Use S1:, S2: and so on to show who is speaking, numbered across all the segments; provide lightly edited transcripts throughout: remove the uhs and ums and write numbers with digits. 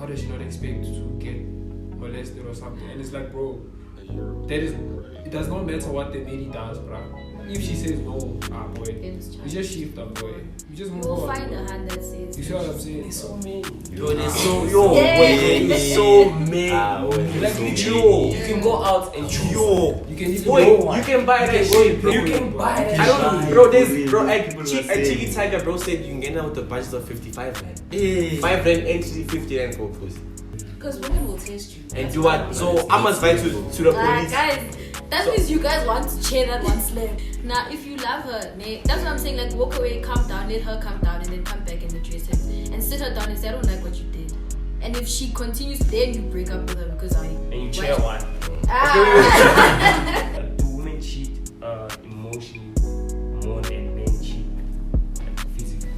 S1: how does she not expect to get molested or something? And it's like, bro, it does not matter what the lady does, bro. If she says no, boy, you just shift up, boy. You just move on.
S2: You'll find a hand that says.
S1: You see what I'm saying?
S3: There's so many.
S4: Yo, there's so
S3: there's so many.
S4: Like
S3: You can go out and choose.
S1: You can even
S4: you can buy that shit, bro.
S3: You can buy that
S4: I don't,
S3: shit.
S4: bro. There's bro. A Chili Tiger, bro, said you can get out with a budget of 55 rand. 5 rand entry, 50 rand for pussy.
S2: Because women will test you.
S4: And you what? So I must fight to the police.
S2: Guys, that means you guys want to chain that one slam. Now, if you love her, mate, that's what I'm saying. Like, walk away, calm down, let her calm down, and then come back and address it. And sit her down and say, I don't like what you did. And if she continues, then you break up with her because
S3: And you chair one. Do women cheat emotionally more than men cheat physically?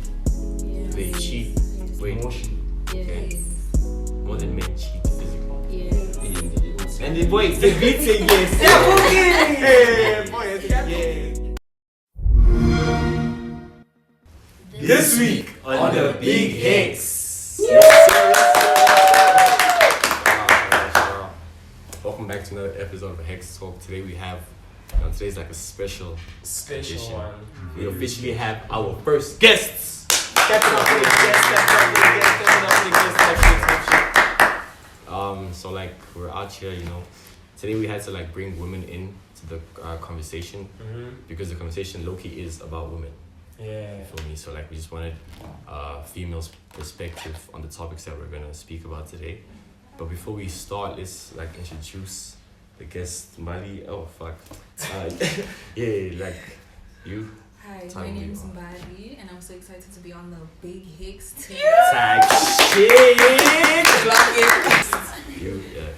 S2: Yeah.
S4: They cheat. Wait,
S3: Emotionally.
S2: Yes.
S4: more than men cheat physically.
S2: Yes.
S4: And the boys, the beat say yes. Yeah, okay. Hey, boys, yeah. This week on the Big Hex. Welcome back to another episode of HEX Talk. Today we have, today's like a special edition.
S3: one.
S4: We officially have our first guests. Stepping up for the guests. So like we're out here, today we had to like bring women in to the conversation because the conversation low-key is about women.
S3: Yeah.
S4: For me, so like we just wanted females' perspective on the topics that we're gonna speak about today. But before we start, let's like introduce the guest, Mali. Oh fuck, like you.
S5: Hi,
S4: Tell
S5: my
S4: me
S5: name's
S4: more.
S5: Mbali, and I'm so excited to be on the Big HEX team.
S4: Tag shit, clock it. You, yeah.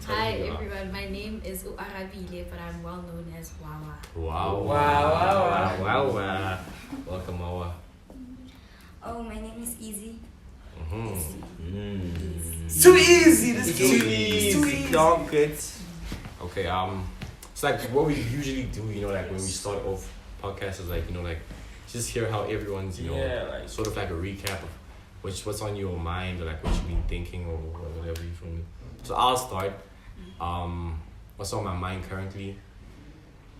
S2: Hi everyone, my name is Arabile, but I'm well known as Wawa.
S4: Wow. Welcome, Wawa.
S6: Oh, my name is Easy.
S3: Too easy.
S4: It's too easy. Dog good. Okay. It's like what we usually do. Like when we start off podcasts is like just hear how everyone's
S3: like
S4: sort of like a recap of what's on your mind or like what you've been thinking or whatever you feel me. So I'll start. What's on my mind currently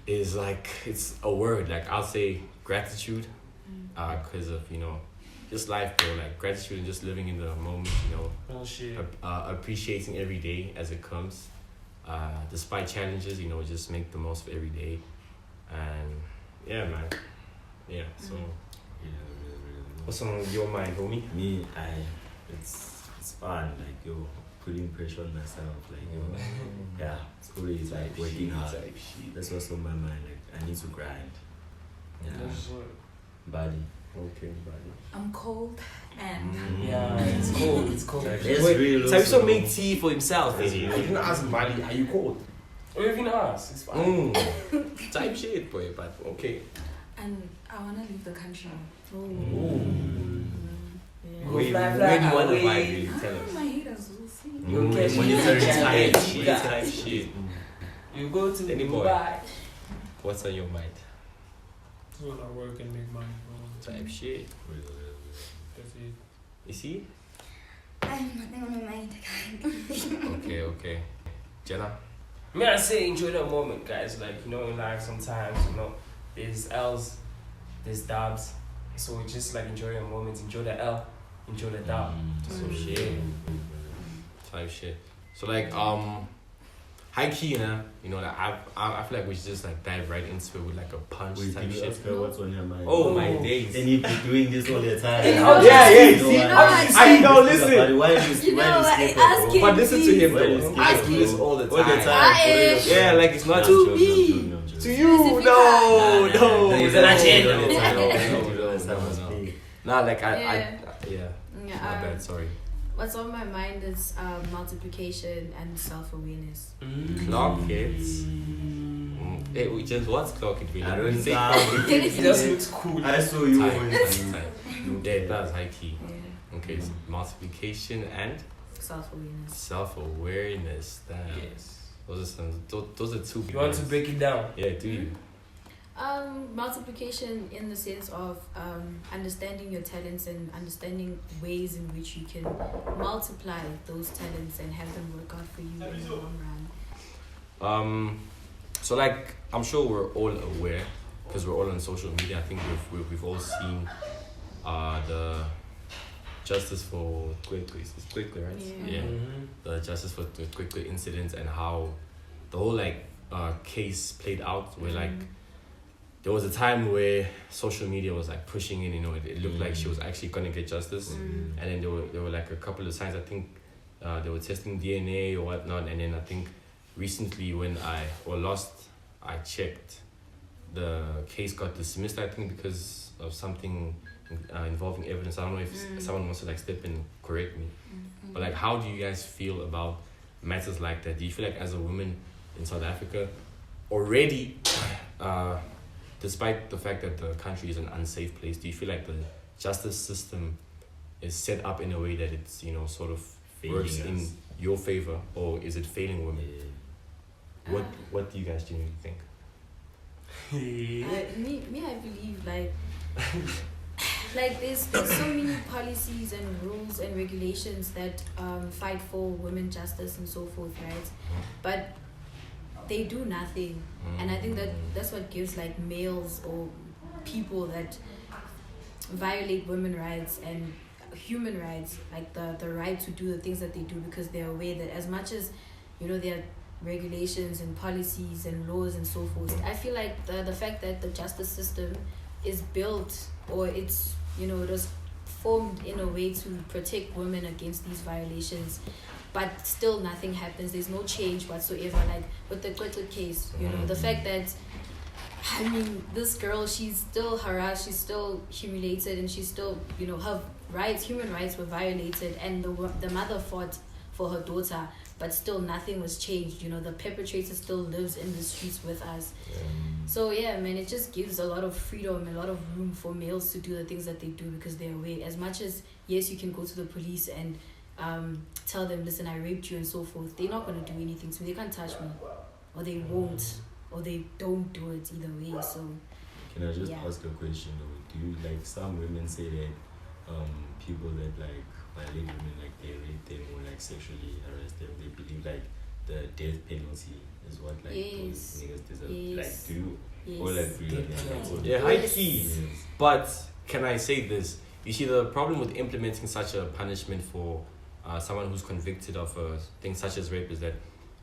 S4: is like it's a word. Like I'll say gratitude, because of just life, bro. Like gratitude and just living in the moment.
S3: oh shit.
S4: Appreciating every day as it comes. Despite challenges, just make the most of every day. And yeah, man. Yeah. So. What's on your mind, homie?
S7: Me, it's fun, like putting pressure on myself, like yeah, it's always like working hard. That's what's on my mind. Like I need to grind. Yeah, body.
S4: Okay, body.
S5: I'm cold and
S3: Yeah, it's cold.
S4: Wait, Tyson made tea for himself.
S3: You can ask Mali, are you cold? Or even ask, it's fine.
S4: Type shit, boy, but okay.
S5: and I wanna leave the country.
S4: Where do you want to vibe, really? Tell us.
S5: My haters will see.
S4: Monetary type shit.
S3: You go to
S4: Any boy.
S3: Dubai.
S4: What's on your mind?
S1: Just wanna work and make money, bro.
S4: Type shit.
S1: That's it.
S4: You see?
S6: I have nothing on my mind.
S4: Okay. Jenna?
S3: May I say enjoy the moment, guys. Like, in life sometimes, there's L's, there's dubs. So just like enjoy your moments, enjoy the L, enjoy the dub.
S4: So shit. Type shit. So like high key, like I feel like we should just like dive right into it with like a punch type shit.
S7: Ask her what's on your mind.
S4: Oh my days.
S7: And you've been doing this all the time.
S4: I know, listen.
S7: But why do you skip it?
S4: But listen to him
S7: Why do you
S4: though.
S7: skip
S4: I
S7: it?
S4: do this all the
S7: All the
S4: time.
S7: time.
S4: Yeah, like it's not
S2: To
S4: just
S2: me.
S4: to you. No.
S7: It's an agenda.
S4: Nah, like
S2: Yeah.
S4: My bad, sorry.
S2: What's on my mind is multiplication and self-awareness.
S4: Clock it. Hey, we just what's clock it really?
S7: I don't
S4: Say-
S7: know.
S3: It just looks cool.
S7: I saw you.
S4: Time. Yeah, that's high key.
S2: Yeah.
S4: Okay, so multiplication and
S2: Self-awareness.
S4: self-awareness. Damn.
S3: Yes.
S4: Those are two.
S3: You want to break it down?
S4: Yeah, do you?
S2: Multiplication in the sense of understanding your talents and understanding ways in which you can multiply those talents and have them work out for you in the long run.
S4: So like I'm sure we're all aware because we're all on social media. I think we've all seen the justice for Cwecwe. It's Cwecwe, right?
S2: Yeah.
S4: The justice for the Cwecwe incident and how the whole like case played out. Where like there was a time where social media was like pushing in. You know, it looked like she was actually gonna get justice, and then there were like a couple of signs. I think they were testing DNA or whatnot, and then I think recently when I checked, the case got dismissed. I think because of something involving evidence. I don't know if someone wants to like step in and correct me. But like, how do you guys feel about matters like that? Do you feel like as a woman in South Africa already, despite the fact that the country is an unsafe place, do you feel like the justice system is set up in a way that it's, you know, sort of works in your favor, or is it failing women? What do you guys genuinely think?
S2: I believe like there's so many policies and rules and regulations that fight for women justice and so forth, right? But they do nothing, and I think that's what gives like males or people that violate women's rights and human rights like the right to do the things that they do, because they're aware that as much as, you know, there are regulations and policies and laws and so forth, I feel like the fact that the justice system is built, or it's, you know, it was formed in a way to protect women against these violations, but still nothing happens. There's no change whatsoever. Like with the Cwecwe case, you know, the fact that, I mean, this girl, she's still harassed, she's still humiliated, and she's still, you know, her rights, human rights were violated, and the mother fought for her daughter, but still nothing was changed. You know, the perpetrator still lives in the streets with us. So yeah, man, it just gives a lot of freedom, a lot of room for males to do the things that they do because they're aware. As much as, yes, you can go to the police and tell them, listen, I raped you and so forth, they're not going to do anything to me. They can't touch me, or they won't, or they don't do it either way. So
S7: can I just ask a question though? Do you, like, some women say that people that like violate women, like they rape them or like sexually harass them, they believe like the death penalty is what like those niggas deserve? Like, do you all agree on that?
S4: Yeah, high key. But can I say this? You see, the problem with implementing such a punishment for someone who's convicted of a thing such as rape is that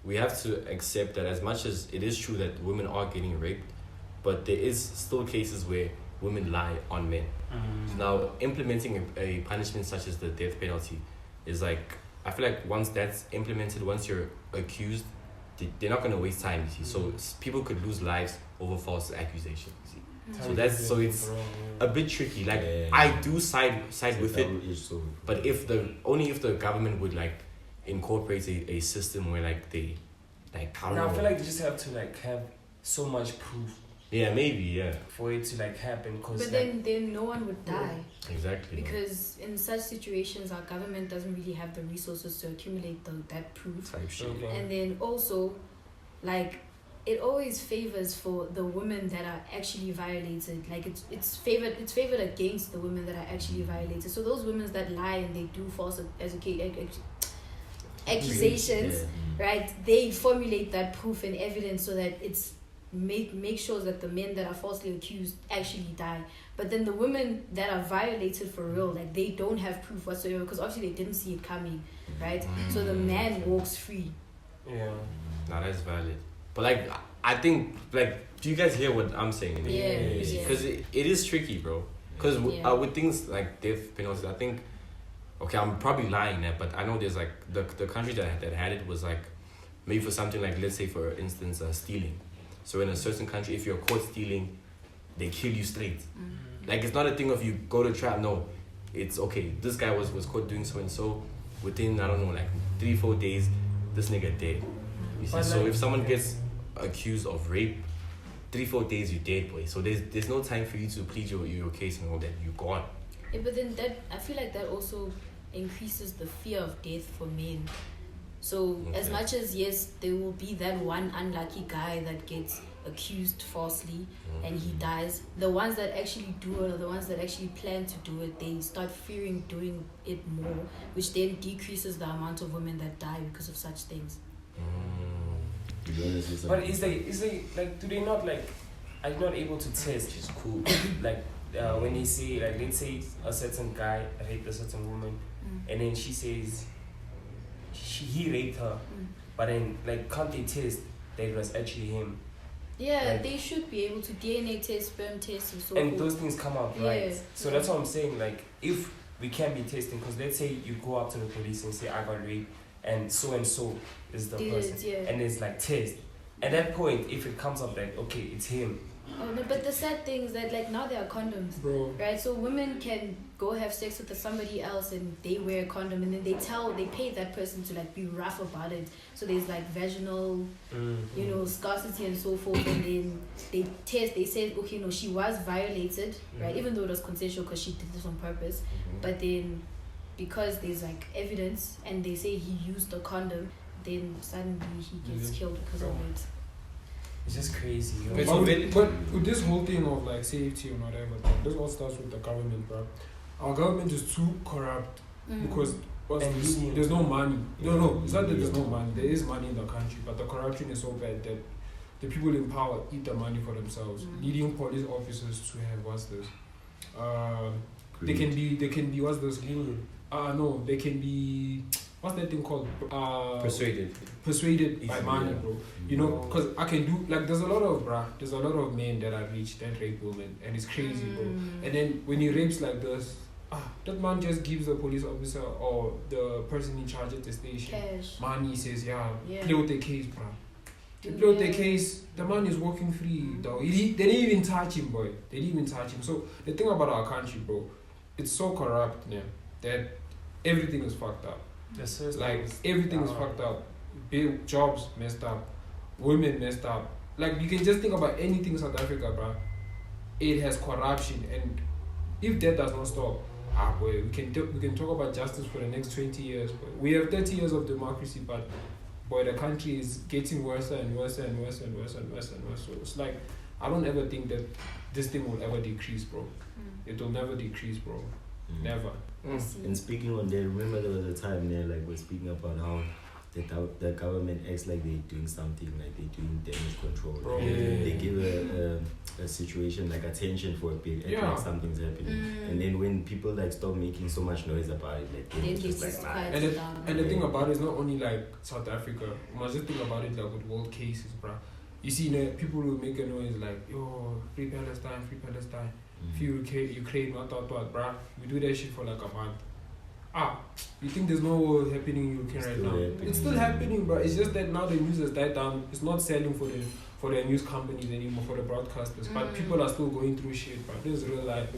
S4: we have to accept that as much as it is true that women are getting raped, but there is still cases where women lie on men. So now, implementing a punishment such as the death penalty is like, I feel like once that's implemented, once you're accused, they're not going to waste time, you see. So people could lose lives over false accusations, you see. So it's a bit tricky. Like, I do side with it, but only if the government would like incorporate a system where like they like, I
S3: feel like they just have to like have so much proof.
S4: Yeah, maybe, yeah.
S3: For it to like happen, cause
S2: but
S3: like,
S2: then no one would die.
S4: Exactly.
S2: Because in such situations, our government doesn't really have the resources to accumulate that proof.
S4: Type shit.
S3: Okay.
S2: And then also, like, it always favors for the women that are actually violated. Like it's favored against the women that are actually violated. So those women that lie and they do false accusations, right? They formulate that proof and evidence so that it's make sure that the men that are falsely accused actually die. But then the women that are violated for real, like, they don't have proof whatsoever because obviously they didn't see it coming, right? So the man walks free.
S3: Yeah.
S4: Nah, that's valid. But like, I think, like, do you guys hear what I'm saying?
S2: Yeah.
S4: Because it is tricky, bro. Because with things like death penalties, I think, okay, I'm probably lying there, but I know there's like the country that had it was like maybe for something like, let's say for instance, stealing. So in a certain country, if you're caught stealing, they kill you straight. Like, it's not a thing of you go to trial. No, it's okay. This guy was caught doing so and so. Within, I don't know, like 3-4 days, this nigga dead. You see? So if someone gets accused of rape, 3-4 days you dead, boy. So there's no time for you to plead your case and all that. You gone.
S2: Yeah, but then I feel like that also increases the fear of death for men. So as much as, yes, there will be that one unlucky guy that gets accused falsely and he dies, the ones that actually do it or the ones that actually plan to do it, they start fearing doing it more, which then decreases the amount of women that die because of such things.
S3: But is they like, do they not like, are you not able to test? She's cool. Like when they say, like, let's say a certain guy raped a certain woman, and then she says he raped her, but then like can't they test that it was actually him?
S2: Yeah,
S3: like,
S2: they should be able to DNA test, sperm test, and so
S3: and
S2: forth.
S3: those things come out right. So that's what I'm saying. Like, if we can be testing, because let's say you go up to the police and say I got raped, and so is the person, and it's like test. At that point, if it comes up like, okay, it's him.
S2: Oh no, but the sad thing is that like now there are condoms,
S1: Bro.
S2: right? So women can go have sex with somebody else and they wear a condom, and then they pay that person to like be rough about it. So there's like vaginal, you know, scarcity and so forth, and then they test. They say, okay, no, she was violated, right? Even though it was consensual because she did this on purpose, but then because there's like evidence and they say he used a condom, then suddenly he gets killed because of it.
S3: It's just crazy. You know?
S1: But with this whole thing of like safety and whatever, this all starts with the government, bro. Our government is too corrupt because there's no money. No, it's not that there's no money. There is money in the country, but the corruption is so bad that the people in power eat the money for themselves, leading police officers to have they can be what's this? No, they can be. What's that thing called? Persuaded by money, bro. You know, because I can do, like, there's a lot of men that are rich that rape women, and it's crazy, bro. And then when he rapes like this, that man just gives the police officer or the person in charge at the station money. He says, play with the case, bro. They play with the case, the man is walking free, though. They didn't even touch him, boy. They didn't even touch him. So the thing about our country, bro, it's so corrupt, yeah, that everything is fucked up. Like, everything is fucked up. Big jobs messed up, women messed up. Like, you can just think about anything in South Africa, bro. It has corruption, and if that does not stop, boy, we can talk about justice for the next 20 years. Boy. We have 30 years of democracy, but boy, the country is getting worse and worse and worse and worse and worse and worse. So it's like, I don't ever think that this thing will ever decrease, bro. It will never decrease, bro. Never.
S7: And speaking on that, remember there was a time there, like, we're speaking about how the government acts like they're doing something, like they're doing damage control.
S1: Bro.
S7: They give a situation like attention for a bit, like something's happening. And then when people like stop making so much noise about it, like they just like
S1: and the thing about it is not only like South Africa. You must just think about it like with world cases, bro. You see, people will make a noise like, yo, free Palestine, free Palestine. Ukraine, what, bruh. We do that shit for like a month. You think there's no war happening in Ukraine right now? It's still happening, bro. It's just that now the news has died down. It's not selling for the news companies anymore, for the broadcasters. But people are still going through shit, bro. This is real life.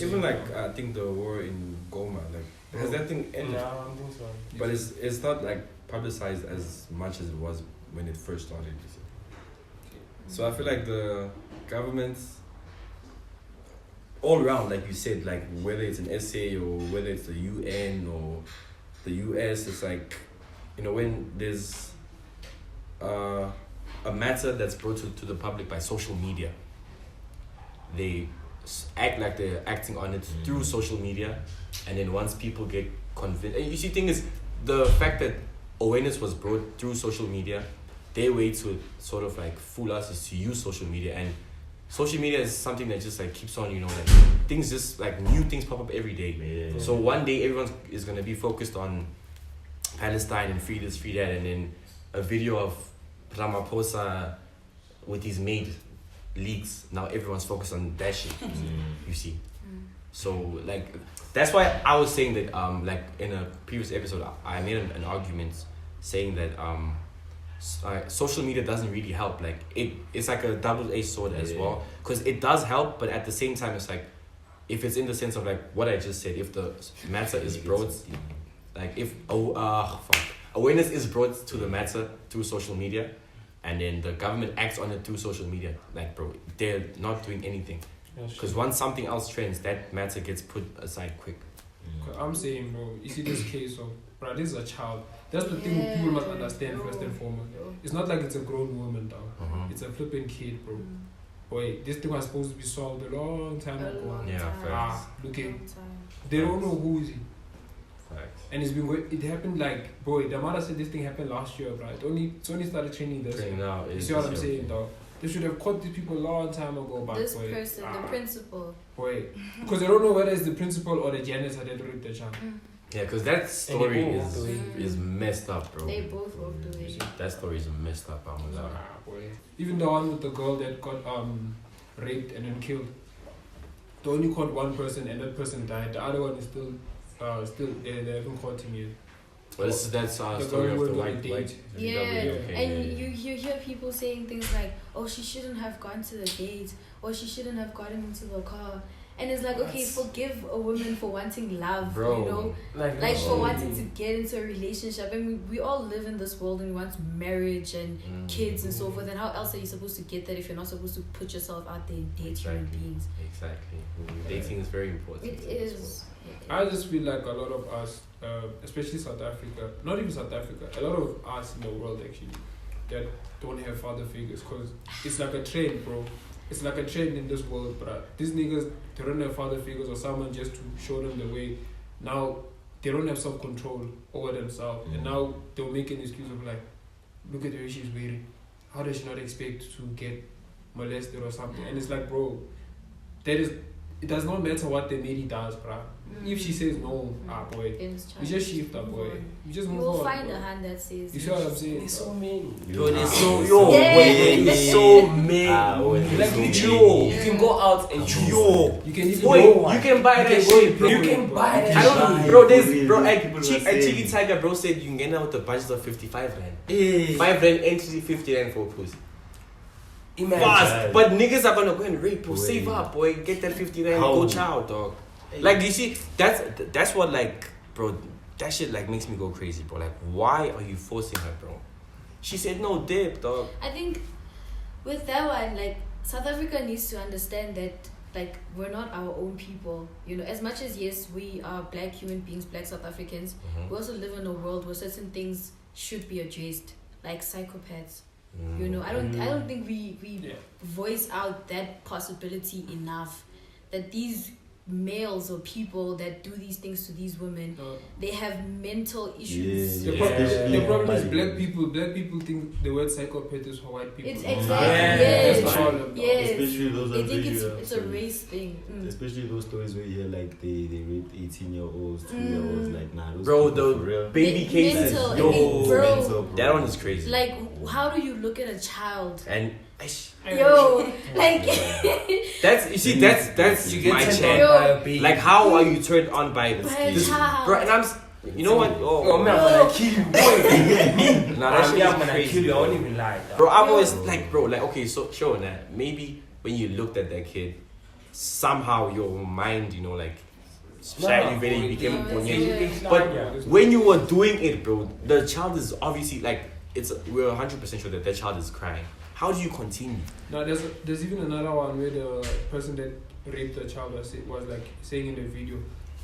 S8: Even like, I think the war in Goma, like, has that thing ended?
S3: No, I don't think so.
S8: But it's not like publicized as much as it was when it first started. So I feel like the governments all around, like you said, like whether it's an SA or whether it's the UN or the US, it's like, you know, when there's a matter that's brought to the public by social media, they act like they're acting on it through social media, and then once people get convinced, and you see, thing is, the fact that awareness was brought through social media, their way to sort of like fool us is to use social media. And social media is something that just like keeps on, you know, like things just like new things pop up every day. So one day everyone is gonna be focused on Palestine and free this, free that, and then a video of Ramaphosa with his maid leaks. Now everyone's focused on that shit. You see. So like that's why I was saying that like in a previous episode I made an argument saying that social media doesn't really help. Like it's like a double-edged sword as well, because it does help, but at the same time it's like, if it's in the sense of like what I just said, if the matter is brought, like if awareness is brought to the matter through social media, and then the government acts on it through social media, like bro, they're not doing anything, because once something else trends, that matter gets put aside quick.
S1: I'm saying, bro, you see this case of, bro, this is a child. That's the thing people must understand first and foremost. It's not like it's a grown woman, dog. It's a flipping kid, bro. Boy, this thing was supposed to be solved a long time ago. Look at, they don't know who is he.
S4: Facts.
S1: And it happened like, boy, the mother said this thing happened last year, bro. It's only started training this year.
S4: Now,
S1: You see what I'm saying, dog? They should have caught these people a long time ago, but
S2: This
S1: boy,
S2: person, the principal.
S1: boy, because they don't know whether it's the principal or the janitor that raped the child.
S4: Yeah, because that story
S3: And they both walked
S4: is messed up, bro.
S2: They both walked away.
S4: That story is messed up, I'm
S1: Nah,
S4: like,
S1: boy. Even the one with the girl that got raped and then killed. They only caught one person and that person died. The other one is still they haven't caught him yet.
S4: Well, that's our
S1: The
S4: story
S1: girl
S4: of the
S1: with
S4: white
S1: the
S4: white.
S1: date.
S2: Yeah,
S4: okay,
S2: and you hear people saying things like, "Oh, she shouldn't have gone to the date," or "She shouldn't have gotten into the car." And it's like, okay, forgive a woman for wanting love,
S4: Bro.
S2: you know, like for wanting to get into a relationship. I mean, we all live in this world and we want marriage and kids and so forth. And how else are you supposed to get that if you're not supposed to put yourself out there and date human beings?
S4: Exactly. Dating is very important.
S2: It is.
S1: I just feel like a lot of us, especially South Africa, not even South Africa, a lot of us in the world actually, that don't have father figures, because it's like a trend, bro. It's like a trend in this world, bro. These niggas, they don't have father figures or someone just to show them the way. Now, they don't have self-control over themselves. And now they'll make an excuse of like, look at the way she's wearing. How does she not expect to get molested or something? And it's like, bro, it does not matter what the lady does, bro. If she says no, boy, we just shift up, boy. We just move on.
S2: You'll find
S1: bro.
S2: a hand that says.
S1: You see what I'm saying?
S3: There's so many.
S7: Yo,
S3: there's
S7: so
S3: so many. Like
S7: yo,
S3: you can go out and choose.
S1: You can even
S3: You can buy that shit, bro. You can buy that
S4: I
S3: shit.
S4: don't know, bro. There's
S7: People
S4: a
S7: were
S4: Chili
S7: saying.
S4: Tiger, bro, said you can get out with a budget of 55 rand.
S7: Hey.
S4: 5 rand entry, 50 rand for a pussy.
S3: Imagine.
S4: Fast, but niggas are gonna go and rape, bro.
S7: Boy.
S4: Save up, boy. Get that 50 rand,
S7: How?
S4: go chow, dog. Like you see, that's what like, bro. That shit like makes me go crazy, bro. Like, why are you forcing her, bro? She said no dip, dog.
S2: I think with that one, like, South Africa needs to understand that, like, we're not our own people. You know, as much as, yes, we are black human beings, black South Africans, we also live in a world where certain things should be addressed, like psychopaths. You know, I don't think we voice out that possibility enough, that these males or people that do these things to these women, they have mental issues.
S1: The problem is black people think the word psychopath is for white people.
S2: It's exactly
S1: That's the
S2: yes.
S1: problem, dog.
S2: Yes.
S7: Especially those
S2: They
S7: ones
S2: think
S7: where you
S2: it's
S7: have
S2: a race thing.
S7: Especially those stories where you hear like they raped 18-year-olds, 2-year-olds, like nah, those
S4: Bro,
S7: people for
S4: the
S7: real.
S4: baby cases,
S2: Mental,
S4: yo,
S2: bro.
S7: mental, bro.
S4: that one is crazy.
S2: Like, how do you look at a child?
S4: And
S2: Yo, like,
S4: that's you see, that's
S3: You get
S4: my
S3: turned
S4: chain.
S3: on by a baby.
S4: Like, how are you turned on by
S2: by a
S4: this,
S2: child.
S4: bro? And you know what?
S3: Oh man, I'm gonna kill you, boy.
S4: Nah, that shit
S3: I'm
S4: is
S3: gonna
S4: crazy,
S3: kill you. I
S4: bro.
S3: won't even lie. dog.
S4: Bro, I've always like, bro, like, okay, so sure, nah, maybe when you looked at that kid, somehow your mind, you know, like, slightly very became
S2: Yeah.
S4: But when you were doing it, bro, the child is obviously like, we're 100% sure that child is crying. How do you continue?
S1: Now there's even another one where the person that raped the child was like saying in the video,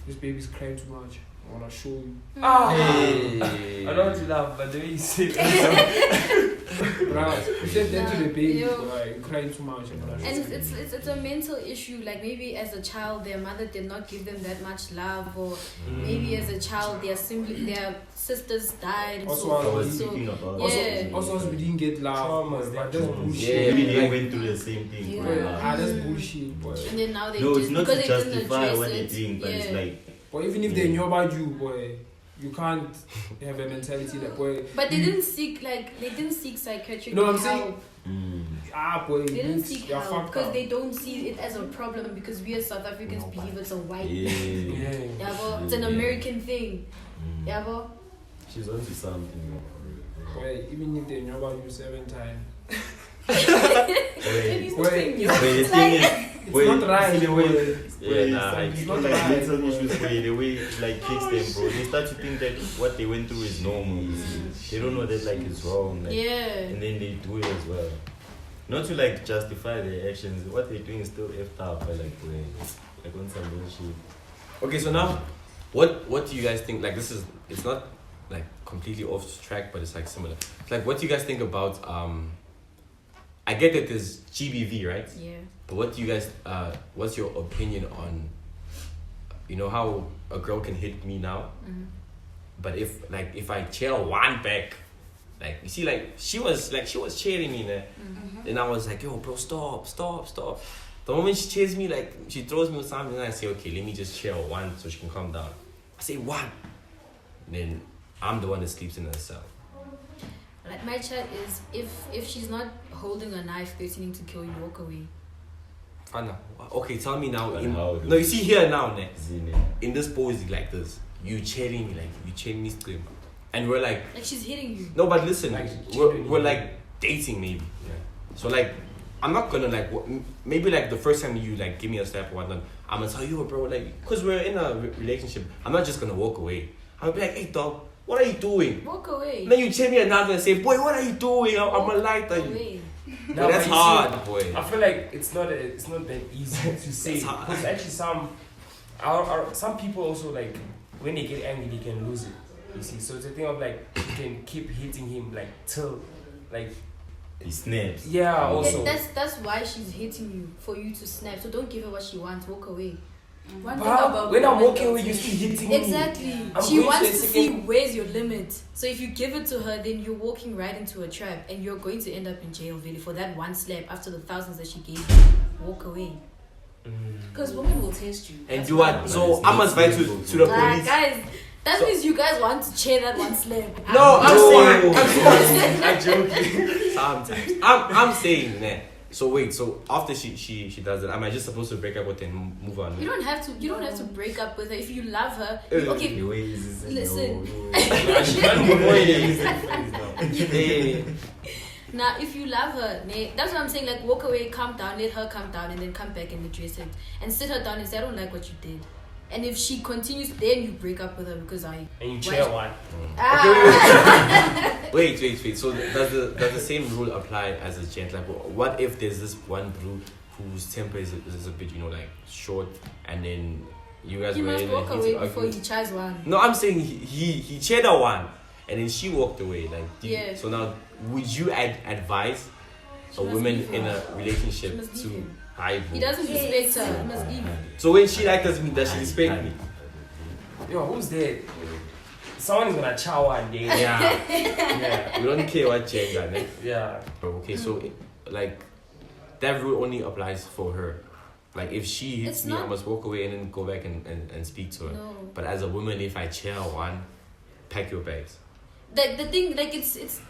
S1: this baby's crying too much. I wanna show you.
S4: Hey.
S3: I don't want to laugh, but the way you say it.
S1: Bro, he said that to the baby,
S2: Yo.
S1: like crying too much. I wanna show
S2: And
S1: you.
S2: it's a mental issue. Like, maybe as a child their mother did not give them that much love, or maybe as a child their sisters died and
S1: Also,
S2: so
S1: I
S2: forth.
S1: was
S2: So
S7: Speaking about
S2: yeah.
S1: Also, we didn't get love,
S3: Traumas,
S1: but
S3: they
S1: that's
S3: traumas.
S1: bullshit.
S7: Maybe they
S4: Like-
S7: went through the same thing.
S2: Yeah.
S7: bro.
S1: That's bullshit, boy.
S2: and then now they
S7: No,
S2: just
S7: it's not
S2: because
S7: to
S2: they didn't
S7: justify
S2: address
S7: what they're
S2: it.
S7: doing, but it's like
S1: But even if they know about you, boy, you can't have a mentality that, boy,
S2: But they didn't seek psychiatric
S1: No, I'm
S2: help.
S1: saying- boy,
S2: They didn't
S1: you're
S2: seek help
S1: fucked
S2: because
S1: up.
S2: they don't see it as a problem, because we as South Africans believe it's a white thing.
S7: yeah.
S2: Yeah, but it's an American thing. Yeah, but
S7: She's onto something.
S1: Boy, even if they know about you 7 times,
S2: maybe it's
S1: Wait.
S2: nothing new.
S7: But the
S2: It's
S7: thing
S2: like,
S7: is,
S1: it's
S7: Wait,
S1: not right,
S7: see the way,
S1: boy.
S4: Yeah, nah,
S7: some
S4: it's
S7: people
S1: not
S7: like
S1: right,
S7: mental
S1: boy.
S7: issues, boy, the way it like kicks them, bro. They start to think that what they went through is normal. you see. They don't know that like it's wrong. Like,
S2: yeah.
S7: and then they do it as well. Not to like justify their actions. What they're doing is still effed up, but like, boy, like on some bullshit.
S4: Okay, so now what do you guys think? Like, it's not like completely off track, but it's like similar. Like, what do you guys think about I get that there's GBV, right?
S2: Yeah.
S4: But what do you guys what's your opinion on, you know, how a girl can hit me now, but if I chair one back, like, you see, like she was cheering me there, and I was like, yo bro, stop. The moment she chairs me, like she throws me with something, and I say, okay, let me just chair one so she can calm down. I say one, then I'm the one that sleeps in the cell.
S2: Like, my chat is, if she's not holding a knife threatening to kill you, walk away.
S4: Anna, okay, tell me now.
S7: How
S4: No, you see here now, ne?
S7: Zine.
S4: In this pose like this, you cheering me, like you cheering me scream, and we're like
S2: she's hitting you.
S4: no, but listen,
S3: Like,
S4: we're like dating maybe.
S3: Yeah.
S4: So like, I'm not gonna like maybe like the first time you like give me a slap or whatnot, I'm gonna tell you, bro, like, cause we're in a relationship. I'm not just gonna walk away. I'll be like, hey dog, what are you doing?
S2: Walk away.
S4: And then you cheer me another and say, boy, what are you doing? I'm a lighter.
S2: Away.
S3: No,
S4: That's
S3: but you
S4: hard,
S3: see,
S4: boy.
S3: I feel like it's not that easy to say, because actually some people also, like, when they get angry they can lose it. You see, so it's a thing of like you can keep hitting him like till like
S7: He snaps.
S3: yeah. Also,
S2: That's why she's hitting you, for you to snap. So don't give her what she wants. Walk away.
S5: One thing
S3: but
S5: about
S3: when I'm
S5: women
S3: walking away,
S5: is
S3: you still hitting me.
S2: Exactly.
S3: I'm
S2: She
S3: going
S2: wants
S3: to
S2: to
S3: a
S2: see
S3: second-
S2: where's your limit. So if you give it to her, then you're walking right into a trap, and you're going to end up in jail, really, for that one slap after the thousands that she gave you. Walk away.
S5: because women will test you.
S4: And
S5: That's
S4: you
S5: why
S4: what?
S5: we-
S4: So I'm advised to the police.
S2: Guys, that means you guys want to chair that one slap.
S4: No,
S2: I'm
S4: I'm joking. Sometimes I'm saying that. So wait, so after she does it, am I just supposed to break up with her and move on?
S2: You don't have to break up with her if you love her. Okay, listen. Now, if you love her, that's what I'm saying. Like, walk away, calm down, let her calm down, and then come back and address it, and sit her down and say, I don't like what you did. And if she continues, then you break up with her because
S3: And you chair one.
S4: Wait. So does the same rule apply as a gent? Like, what if there's this one bro whose temper is a bit, you know, like short, and then you guys
S2: You
S4: were
S2: must
S4: in a
S2: walk
S4: heated
S2: away
S4: argument?
S2: before he tries one.
S4: No, I'm saying he chaired her one, and then she walked away. Like,
S2: Yeah.
S4: So now, would you advise
S2: She
S4: a
S2: must
S4: woman
S2: leave
S4: in
S2: her.
S4: a relationship
S2: She must leave
S4: to
S2: him.
S4: hide?
S2: He doesn't respect her. He must leave.
S4: So when she like does she respect me?
S3: Yo, who's there? Someone is gonna chow one day.
S4: Yeah.
S3: Yeah.
S4: We don't care what gender, ne?
S3: Yeah.
S4: Okay, so like that rule only applies for her. Like, if she hits
S2: It's
S4: me, I
S2: not-
S4: must walk away and then go back and speak to her.
S2: No.
S4: But as a woman, if I chair one, pack your bags.
S2: The thing, like, it's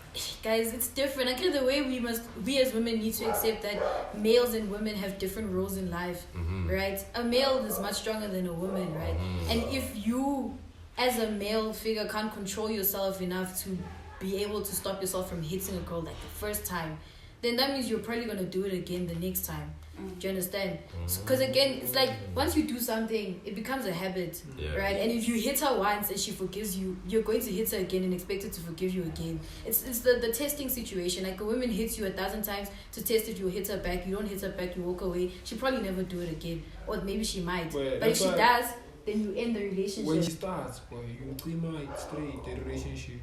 S2: guys, it's different. I think the way we as women need to accept that males and women have different roles in life, right? A male is much stronger than a woman, right? And if you, as a male figure, can't control yourself enough to be able to stop yourself from hitting a girl like the first time, then that means you're probably gonna do it again the next time. Do you understand? Because again, it's like once you do something, it becomes a habit,
S4: Yeah.
S2: right? And if you hit her once and she forgives you, you're going to hit her again and expect her to forgive you again. It's the testing situation. Like, a woman hits you 1,000 times to test if you hit her back. You don't hit her back, you walk away. She'll probably never do it again, or maybe she might.
S1: Well,
S2: but if she
S1: that's
S2: does, then you end the relationship.
S1: When she starts, boy, you 3 months straight the relationship.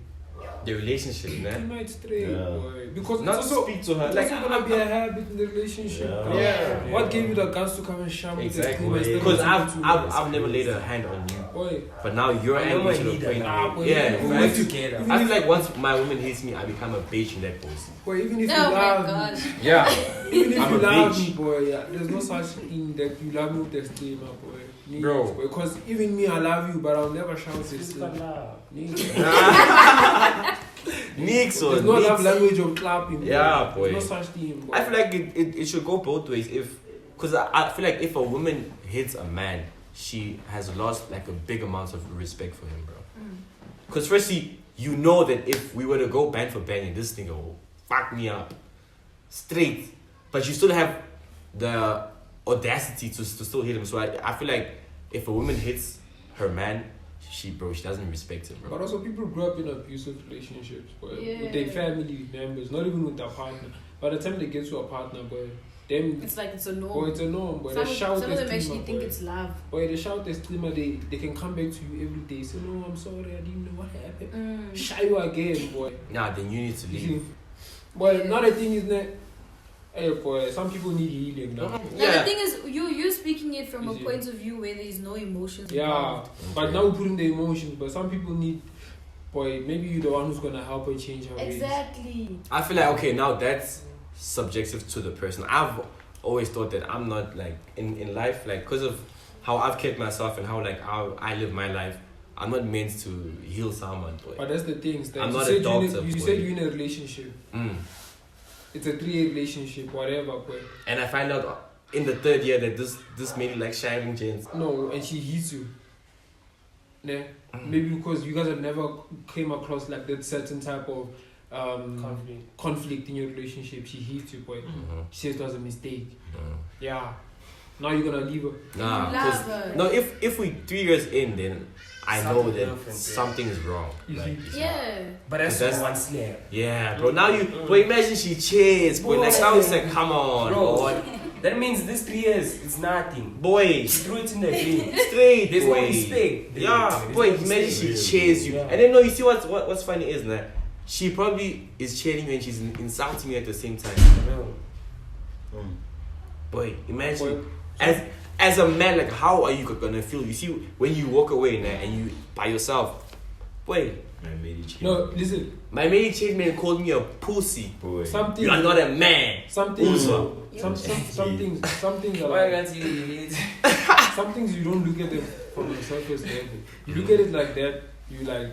S4: The relationship,
S1: 3
S4: man.
S1: months straight,
S7: Yeah.
S1: boy. Because
S4: Not
S1: it's also,
S4: speak to her.
S1: it's
S4: Like,
S1: also gonna be a habit in the relationship.
S7: Yeah.
S1: bro.
S4: Yeah.
S1: What gave you the guts to come and sham with the 3 months?
S4: Because I've never laid a hand on you,
S1: Boy,
S4: but now you're
S3: I know
S4: angry
S3: I
S4: to the
S3: need
S4: point.
S3: that.
S1: boy,
S4: Yeah,
S1: even
S4: right.
S1: if you-
S3: Together.
S1: even
S4: I
S1: if-
S4: feel like once my woman hates me, I become a bitch in that pose.
S1: boy, even if
S2: Oh
S1: you
S2: my
S1: love
S2: gosh.
S4: Yeah.
S1: even if
S4: I'm
S1: you
S4: a
S1: love
S4: bitch.
S1: me, boy, yeah, there's no such thing that you love me with the steamer, boy.
S4: Bro.
S1: Because even me, I love you, but I'll never shout this.
S3: Physical love.
S4: Nix or
S1: There's no love
S4: nix.
S1: language of clapping. Boy.
S4: Yeah, boy.
S1: There's no such thing, boy.
S4: I feel like it should go both ways. Because I feel like if a woman hits a man, she has lost like a big amount of respect for him, bro. Because firstly, you know that if we were to go bang for bang, this thing will fuck me up straight, but you still have the audacity to still hit him. So I feel like if a woman hits her man, she doesn't respect him,
S1: But
S4: bro.
S1: also, people grow up in abusive relationships, boy,
S2: Yeah.
S1: with their family members, not even with their partner. By the time they get to a partner, boy, them.
S2: It's like it's a norm.
S1: Boy, it's a norm. Boy,
S2: Some
S1: they shout
S2: of them
S1: the
S2: actually
S1: streamer,
S2: think
S1: boy.
S2: it's love.
S1: Boy, they shout the streamer. They can come back to you every day. Say, no, I'm sorry, I didn't know what happened. Shy you again, boy.
S4: Nah, then you need to leave.
S1: Boy, another thing is that, hey, boy, some people need healing now.
S2: Now the thing is, you're speaking it from a
S1: Easy.
S2: point of view where there is no emotions
S1: Yeah,
S2: involved.
S1: but now we're putting the emotions. But some people need, boy, maybe you're the one who's gonna help her change her ways.
S2: Exactly.
S4: I feel like, okay, now that's subjective to the person. I've always thought that I'm not like in life, like because of how I've kept myself and how I live my life, I'm not meant to heal someone, boy.
S1: But that's the thing. That
S4: I'm
S1: you
S4: not
S1: said
S4: a doctor,
S1: You
S4: boy.
S1: said you're in a relationship.
S4: Mm.
S1: It's a 3-year relationship, whatever, boy.
S4: And I find out in the 3rd year that this made like sharing gents.
S1: No, and she hits you. Yeah. Maybe because you guys have never came across like that certain type of conflict in your relationship. She hits you, boy. She says it was a mistake. Yeah. Now you're gonna leave her.
S4: Nah,
S2: You love
S4: 'cause-
S2: her.
S4: no. If we 3 years in, then I know
S3: Something
S4: that
S3: different, yeah.
S4: something is wrong.
S1: You
S4: Like,
S1: see?
S2: Yeah.
S3: But that's
S4: That's-
S3: just one snare.
S4: yeah, bro. Now you, bro. Imagine she cheers, boy. Like now it's like, come on,
S3: Bro.
S4: boy.
S3: That means this 3 years, it's nothing.
S4: Boy,
S3: She threw it in the bin.
S4: straight,
S3: There's no
S4: boy.
S3: mistake.
S4: Yeah,
S3: There's
S4: boy.
S3: no
S4: Imagine
S3: mistake.
S4: she cheers you,
S3: Yeah.
S4: and then no, you see what's funny is that she probably is cheering you and she's insulting you at the same time.
S3: Bro.
S4: Boy, imagine
S1: Boy.
S4: as a man, like how are you gonna feel? You see when you walk away now and you by yourself, boy.
S7: My lady changed.
S1: No, listen.
S4: My mate changed me and called me a pussy.
S7: Boy.
S1: Something.
S4: You are not a man.
S1: Some things.
S4: Uzo.
S1: Some things are
S3: Why
S1: like,
S3: can't you
S1: some things you don't look at them from the surface level. You look at it like that. You like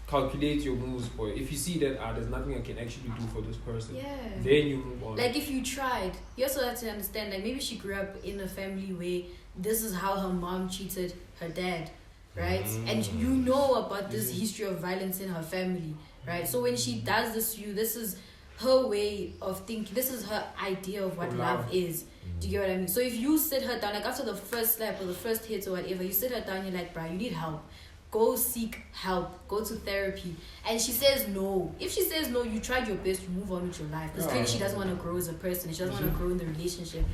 S1: calculate your moves, boy. If you see that there's nothing I can actually do for this person,
S2: Yeah.
S1: then you move on.
S2: Like if you tried, you also have to understand like maybe she grew up in a family where this is how her mom treated her dad, right? And you know about this history of violence in her family, right? So when she does this to you, this is her way of thinking. This is her idea of what love is. Do you get what I mean? So if you sit her down, like after the first slap or the first hit or whatever, you sit her down, you're like, bruh, you need help. Go seek help. Go to therapy. And she says no. If she says no, you tried your best to move on with your life. Because clearly she doesn't want to grow as a person. She doesn't want to grow in the relationship.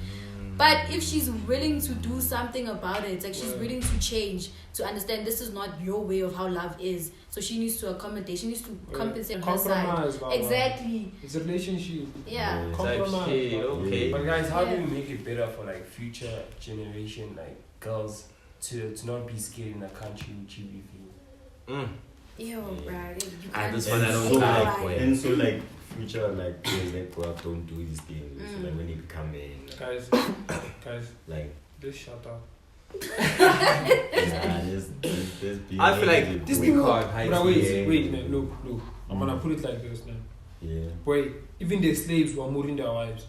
S2: But if she's willing to do something about it, like she's willing to change, to understand this is not your way of how love is. So she needs to accommodate. She needs to compensate on her side.
S1: Compromise, Baba.
S2: Exactly.
S1: It's a relationship.
S2: Yeah.
S4: It's like,
S1: Compromise.
S4: hey, okay.
S3: But guys, how do
S2: Yeah.
S3: we make it better for like future generation, like girls, to not be scared in a country with GBV?
S2: Yo, bruh. You
S4: I
S2: can't
S4: just find I don't
S7: so
S4: like,
S7: like,
S4: boy.
S7: and so like future like girls that grow up don't do these things. So like when they become men,
S1: Guys,
S7: like
S1: just shut up.
S7: yeah, just be
S4: I feel like
S7: negative,
S1: This
S7: boy.
S1: thing,
S4: can't hide
S1: bro,
S7: it.
S1: wait, man, look. I'm gonna put it like this, man.
S7: Yeah.
S1: Boy, even the slaves were murdering their wives.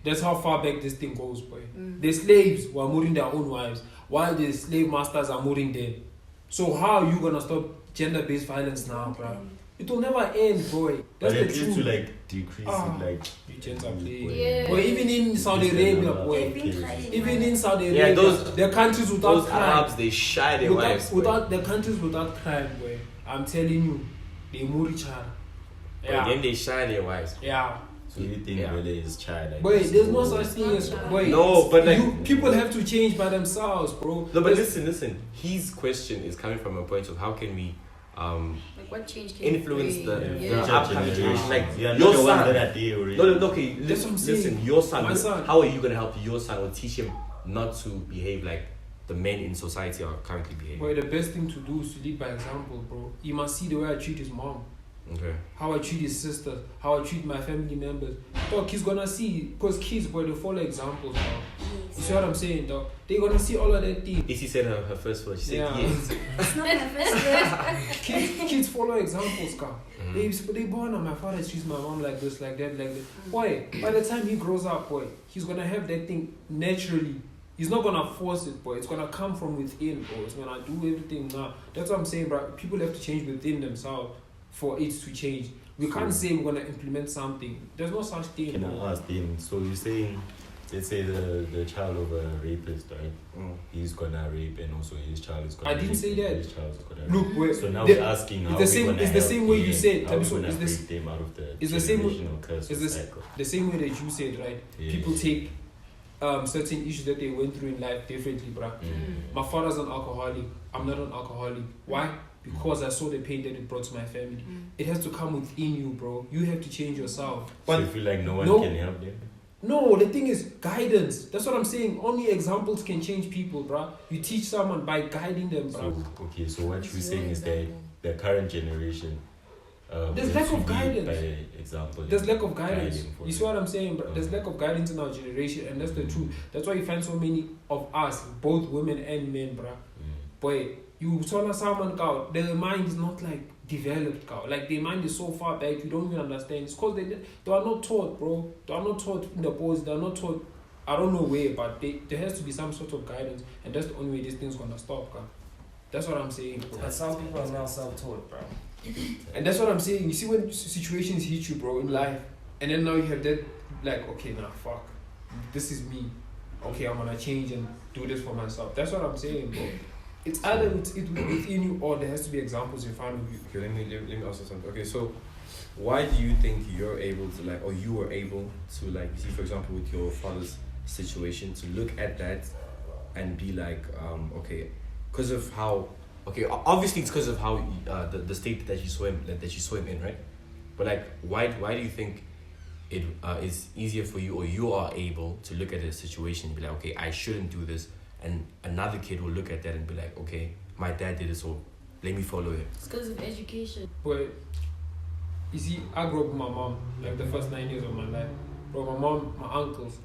S1: That's how far back this thing goes, boy. The slaves were murdering their own wives, while the slave masters are murdering them. So how are you gonna stop gender-based violence now, bro? It will never end, boy.
S7: But
S1: That's
S7: at
S1: the
S7: least
S1: truth.
S7: to like decrease it, like
S1: You gents are playing.
S2: Yeah.
S1: Boy, even in Saudi Arabia, boy. Even in Saudi Arabia,
S4: Yeah, those-
S1: the countries without
S4: Those
S1: crime.
S4: Arabs, they shy their wives. boy.
S1: Without the countries without crime, boy. I'm telling you, they murder each other.
S4: But then they shy their wives.
S1: Yeah.
S7: so you think
S4: Yeah.
S7: really is child like
S1: Boy,
S7: this?
S1: there's no such thing as boy.
S4: No, but like-
S1: people have to change by themselves, bro.
S4: No, but listen. His question is coming from a point of how can we
S2: Like what change can
S4: influence
S2: you
S4: the,
S2: bring?
S4: the
S2: Yeah.
S4: upcoming generation. Like
S7: yeah,
S4: your
S7: not the ones
S4: son.
S7: that are there already.
S4: No, okay.
S1: That's what I'm saying.
S4: Listen, your son.
S1: My son.
S4: How are you gonna help your son or teach him not to behave like the men in society are currently behaving?
S1: Boy, the best thing to do is to lead by example, bro. He must see the way I treat his mom,
S4: Okay.
S1: how I treat his sisters, how I treat my family members. Dog, he's gonna see, because kids, boy, they follow examples, dog. You see what I'm saying, dog? They're gonna see all of that thing.
S4: Issy said her first word. She said
S1: Yeah.
S4: yes.
S6: It's not my first word.
S1: Kids follow examples, car. They born on my father treats my mom like this, like that, like that. Boy, by the time he grows up, boy, he's gonna have that thing naturally. He's not gonna force it, boy. It's gonna come from within, bro. It's gonna do everything now. That's what I'm saying, bro. People have to change within themselves for it to change. We can't say we're gonna implement something. There's no such thing,
S7: Can
S1: bro.
S7: I ask then? So you're saying let's say the child of a rapist, right? He's gonna rape, and also his child is gonna.
S1: I didn't say that.
S7: His child is gonna
S1: Look,
S7: rape.
S1: wait.
S7: So now we're asking how
S1: it's the same way you said.
S7: How we
S1: Tabiso,
S7: gonna
S1: it's this-
S7: break them out of the
S1: it's the same way-
S7: generational curse
S1: it's
S7: or
S1: this-
S7: cycle.
S1: The same way that you said, right?
S7: Yeah.
S1: People take certain issues that they went through in life differently, bruh. My father's an alcoholic. I'm not an alcoholic. Why? Because I saw the pain that it brought to my family. It has to come within you, bro. You have to change yourself.
S7: So you feel like no one can help them?
S1: No, the thing is guidance. That's what I'm saying. Only examples can change people, bruh. You teach someone by guiding them, bruh.
S7: So what you're saying is that the current generation
S1: There's lack of guidance.
S7: By example.
S1: There's lack of guidance.
S7: guiding for
S1: You see
S7: them.
S1: what I'm saying, bro? There's lack of guidance in our generation, and that's the truth. That's why you find so many of us, both women and men, bruh. Boy, you saw someone go, their mind is not like developed, go. Like their mind is so far back, you don't even understand. It's because they are not taught, bro. They are not taught in the boys. They are not taught. I don't know where, but there has to be some sort of guidance, and that's the only way this thing's gonna stop, bro. That's what I'm saying, bro.
S3: But some people are now self-taught, bro.
S1: And that's what I'm saying. You see when situations hit you, bro, in life, and then now you have that, like, okay, nah, fuck, this is me. Okay, I'm gonna change and do this for myself. That's what I'm saying, bro. It's either it's within you or there has to be examples in front of you.
S8: Okay, let me ask you something. Okay, so why do you think you're able to like, or you were able to like, see, for example, with your father's situation, to look at that and be like, okay, because of how, okay, obviously it's because of how the state that you saw him in, right? But like, why do you think it is easier for you, or you are able to look at a situation and be like, okay, I shouldn't do this, and another kid will look at that and be like, okay, my dad did it, so let me follow him.
S2: It's because of education.
S1: But you see, I grew up with my mom, like the first 9 years of my life. Bro, my mom, my uncles,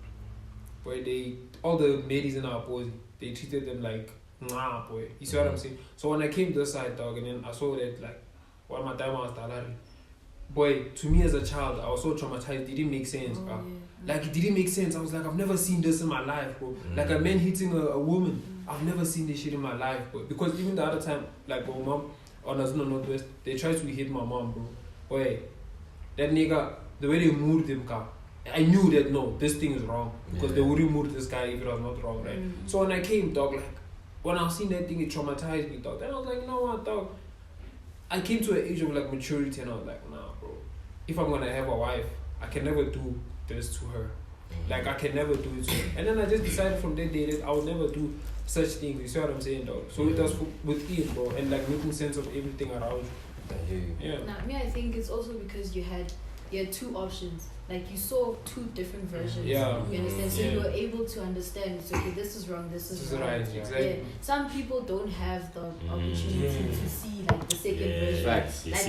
S1: boy, all the ladies in our boys, they treated them like, nah, boy. You see what I'm saying? So when I came this side, dog, and then I saw that, like, what my time was dalari. Boy, to me as a child, I was so traumatized. It didn't make sense, bro. Like, it didn't make sense. I was like, I've never seen this in my life, bro. Like, a man hitting a woman. I've never seen this shit in my life, bro. Because even the other time, like, my mom, on Azuna Northwest, they tried to hit my mom, bro. Boy, that nigga, the way they moved him, I knew that, no, this thing is wrong. Because they wouldn't move this guy if it was not wrong, right? So when I came, dog, like, when I seen that thing, it traumatized me, dog. Then I was like, you know what, dog? I came to an age of, like, maturity, and I was like, nah, bro. If I'm gonna have a wife, I can never do this to her. Like, I can never do it to her. And then I just decided from that day that I would never do such things. You see what I'm saying, dog? So it was within, bro, and like making sense of everything around you. Yeah.
S2: Now, me, I think it's also because you had two options. Like, you saw two different versions.
S1: Yeah.
S2: You understand? So
S1: Yeah.
S2: you were able to understand, so, okay, this is wrong, this is
S1: This is
S2: wrong.
S1: right, exactly.
S2: Yeah. Some people don't have the opportunity to see, like, the second version.
S4: Facts.
S2: Like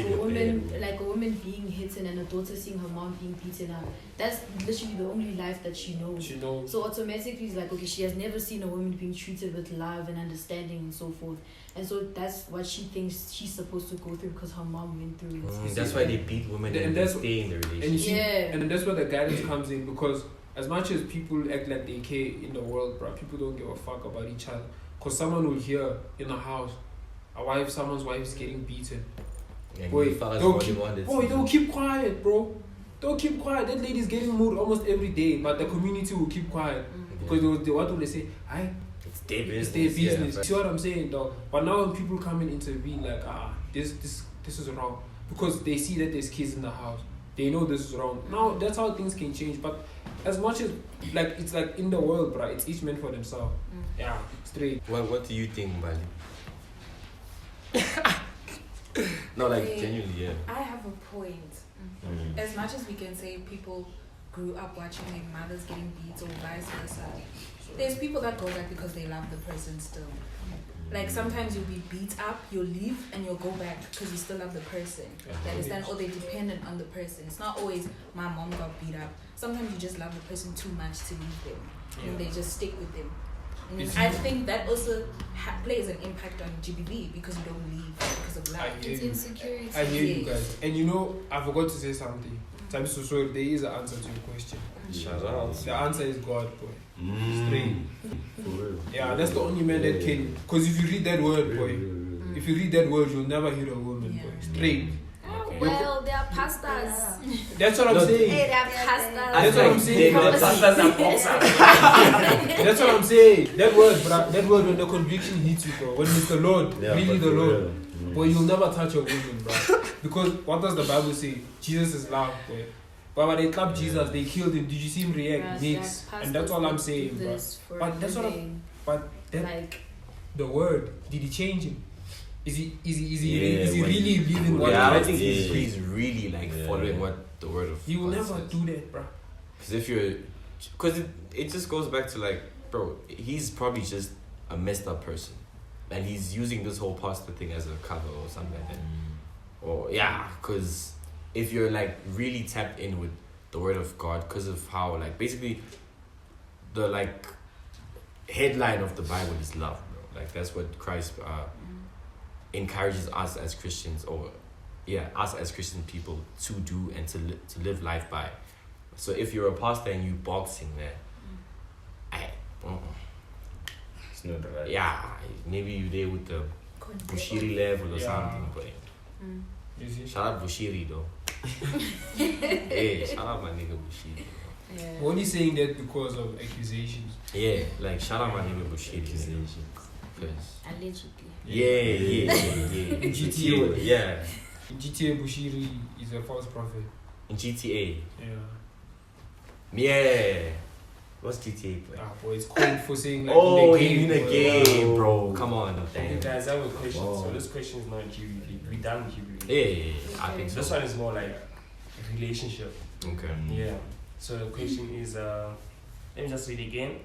S2: a woman being hit and a daughter seeing her mom being beaten up. That's literally the only life that she knows.
S1: She knows.
S2: So automatically it's like, okay, she has never seen a woman being treated with love and understanding and so forth. And so that's what she thinks she's supposed to go through because her mom went through it.
S4: That's why they beat women and they stay in the relationship.
S1: And you see,
S2: Yeah.
S1: and that's where the guidance comes in, because as much as people act like they care in the world, bro, people don't give a fuck about each other. Because someone will hear in a house, someone's wife is getting beaten.
S4: And
S1: Boy,
S4: they'll
S1: keep quiet, bro. They'll keep quiet. That lady's getting moved almost every day, but the community will keep quiet. Because what will they say?
S4: It's their business.
S1: It's their business.
S4: Yeah,
S1: See what I'm saying, dog? But now when people come and intervene, like, this is wrong. Because they see that there's kids in the house. They know this is wrong. Now, that's how things can change. But as much as, like, it's like in the world, bro, it's each man for themselves. Yeah, straight.
S4: What do you think, Bali? No, like, genuinely, yeah.
S5: I have a point. As much as we can say people grew up watching like mothers getting beat or vice versa, there's people that go back because they love the person still. Like, sometimes you'll be beat up, you'll leave and you'll go back because you still love the person. You understand? Or they're dependent on the person. It's not always my mom got beat up. Sometimes you just love the person too much to leave them. And they just stick with them. I think that also plays an impact on GBV because you don't leave because of love.
S2: It's insecurity.
S1: I hear you guys. And you know, I forgot to say something. So I'm so sorry, there is an answer to your question.
S4: Shout out.
S1: The answer is God, boy. Straight.
S7: For real.
S1: Yeah, that's the only man that can. Because if you read that word, boy, if you read that word, you'll never hear a woman, boy. Straight.
S2: Well, they are pastors.
S1: That's what I'm
S8: No,
S1: saying.
S2: Hey, they are pastors.
S1: That's what I'm saying.
S3: Pastors are boxers.
S1: That's what I'm saying. That word, that word when the conviction hits you, bro. When it's the Lord,
S7: Yeah,
S1: really
S7: but
S1: the
S7: for
S1: Lord.
S7: real.
S1: Boy, you'll never touch a woman, bro. Because what does the Bible say? Jesus is love, boy. But when they clapped Jesus, they killed him. Did you see him react? Nix. And that's all I'm saying, bro. But that's what but that,
S2: like
S1: the word, did he change him? Is he
S7: Yeah, when
S1: really
S7: he-
S1: living what
S4: Yeah, I don't
S1: Christ
S4: think
S1: is?
S4: he's really like
S7: Yeah.
S4: following what the word of
S1: He will
S4: God
S1: never
S4: says.
S1: do that, bro.
S4: Because if you're, because it just goes back to like, bro, he's probably just a messed up person, and he's using this whole pastor thing as a cover or something like that. Or yeah, because if you're like really tapped in with the word of God, because of how like basically the like headline of the Bible is love, bro. Like that's what Christ encourages us as Christians, or us as Christian people to do and to live life by. So if you're a pastor and you boxing there,
S7: It's not right.
S4: yeah, maybe you there with the Bushiri level or
S1: Yeah.
S4: something, but
S1: You see?
S4: shout out Bushiri though. Hey, shout out my nigga Bushiri.
S2: yeah.
S1: We're only saying that because of accusations.
S4: Yeah, like shout out my nigga Bushiri.
S7: Accusations.
S2: Allegedly.
S4: Yeah.
S1: In GTA.
S4: Yeah.
S1: In GTA, Bushiri is a false prophet.
S4: In GTA.
S1: Yeah.
S4: Yeah. What's GTA play?
S1: Ah, boy, it's cold for saying like
S4: Oh,
S1: in the game.
S4: bro. Come on.
S3: You
S4: Damn.
S3: guys, I have a question.
S7: Wow.
S3: So this question is not GBV. We done GBV.
S4: Yeah, I think so.
S3: This one is more like relationship.
S4: Okay.
S3: Yeah. So the question is, let me just read it again.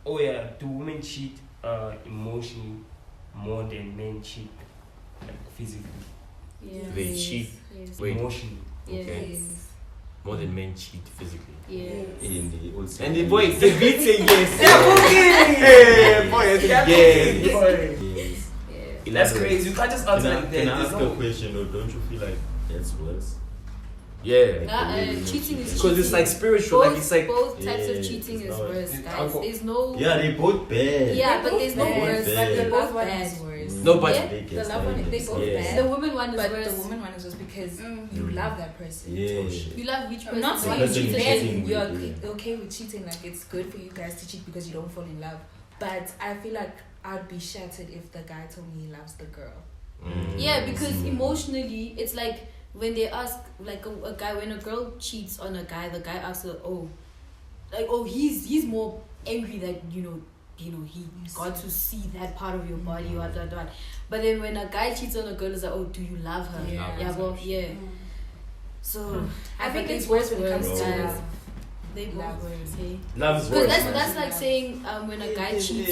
S3: Oh yeah, do women cheat emotionally more than men cheat like, physically?
S2: Yeah.
S4: They cheat.
S2: Yes.
S4: Wait.
S3: Emotionally.
S4: Okay.
S2: Yes.
S4: More than men cheat physically.
S2: Yes.
S7: In the old
S4: And the boy, the beat saying yes.
S3: Yeah,
S4: Hey, boy, it's
S3: Yeah,
S4: yes.
S7: Yes.
S2: Yeah.
S3: That's crazy. You can't just answer
S7: Can I,
S3: like
S7: can
S3: that.
S7: I
S3: There's
S7: ask
S3: no-
S7: a question or don't you feel like that's worse?
S4: Yeah.
S2: Cheating is
S4: Because it's like
S2: cheating.
S4: spiritual, like it's like
S2: both types
S7: Yeah,
S2: of cheating
S7: it's
S2: is
S7: not-
S2: worse,
S3: it's
S2: guys.
S3: alcohol.
S2: There's no
S7: Yeah, they both bad.
S2: Yeah, but there's no
S5: bad,
S2: worse.
S7: but
S2: But
S5: the
S2: they're
S5: love
S2: both
S5: one
S2: bad.
S5: is worse.
S4: No, but
S2: Yeah,
S5: The love one, they both
S7: Yes.
S5: bad.
S2: The woman one is
S5: But
S2: worse.
S5: the woman one is just because
S6: Mm.
S5: you love that person.
S7: Yeah.
S2: You love which person?
S5: I'm not
S7: The
S5: saying
S7: person
S5: cheating.
S7: you're cheating
S5: You're
S7: with,
S5: okay with cheating, like it's good for you guys to cheat because you don't fall in love. But I feel like I'd be shattered if the guy told me he loves the girl.
S2: Yeah, because emotionally, it's like when they ask, like a guy, when a girl cheats on a guy, the guy asks her, he's more angry that he got to see that part of your body, what. But then when a guy cheats on a girl, it's like, oh, do you love her?
S5: Yeah.
S2: So
S5: I think
S2: but
S5: it's
S2: they
S5: worse
S2: both
S5: when it comes
S2: worse,
S5: to
S2: guys.
S5: love.
S2: They both
S5: Love.
S2: worse, hey.
S4: love is
S2: Because
S4: worse.
S2: that's like saying when a guy cheats.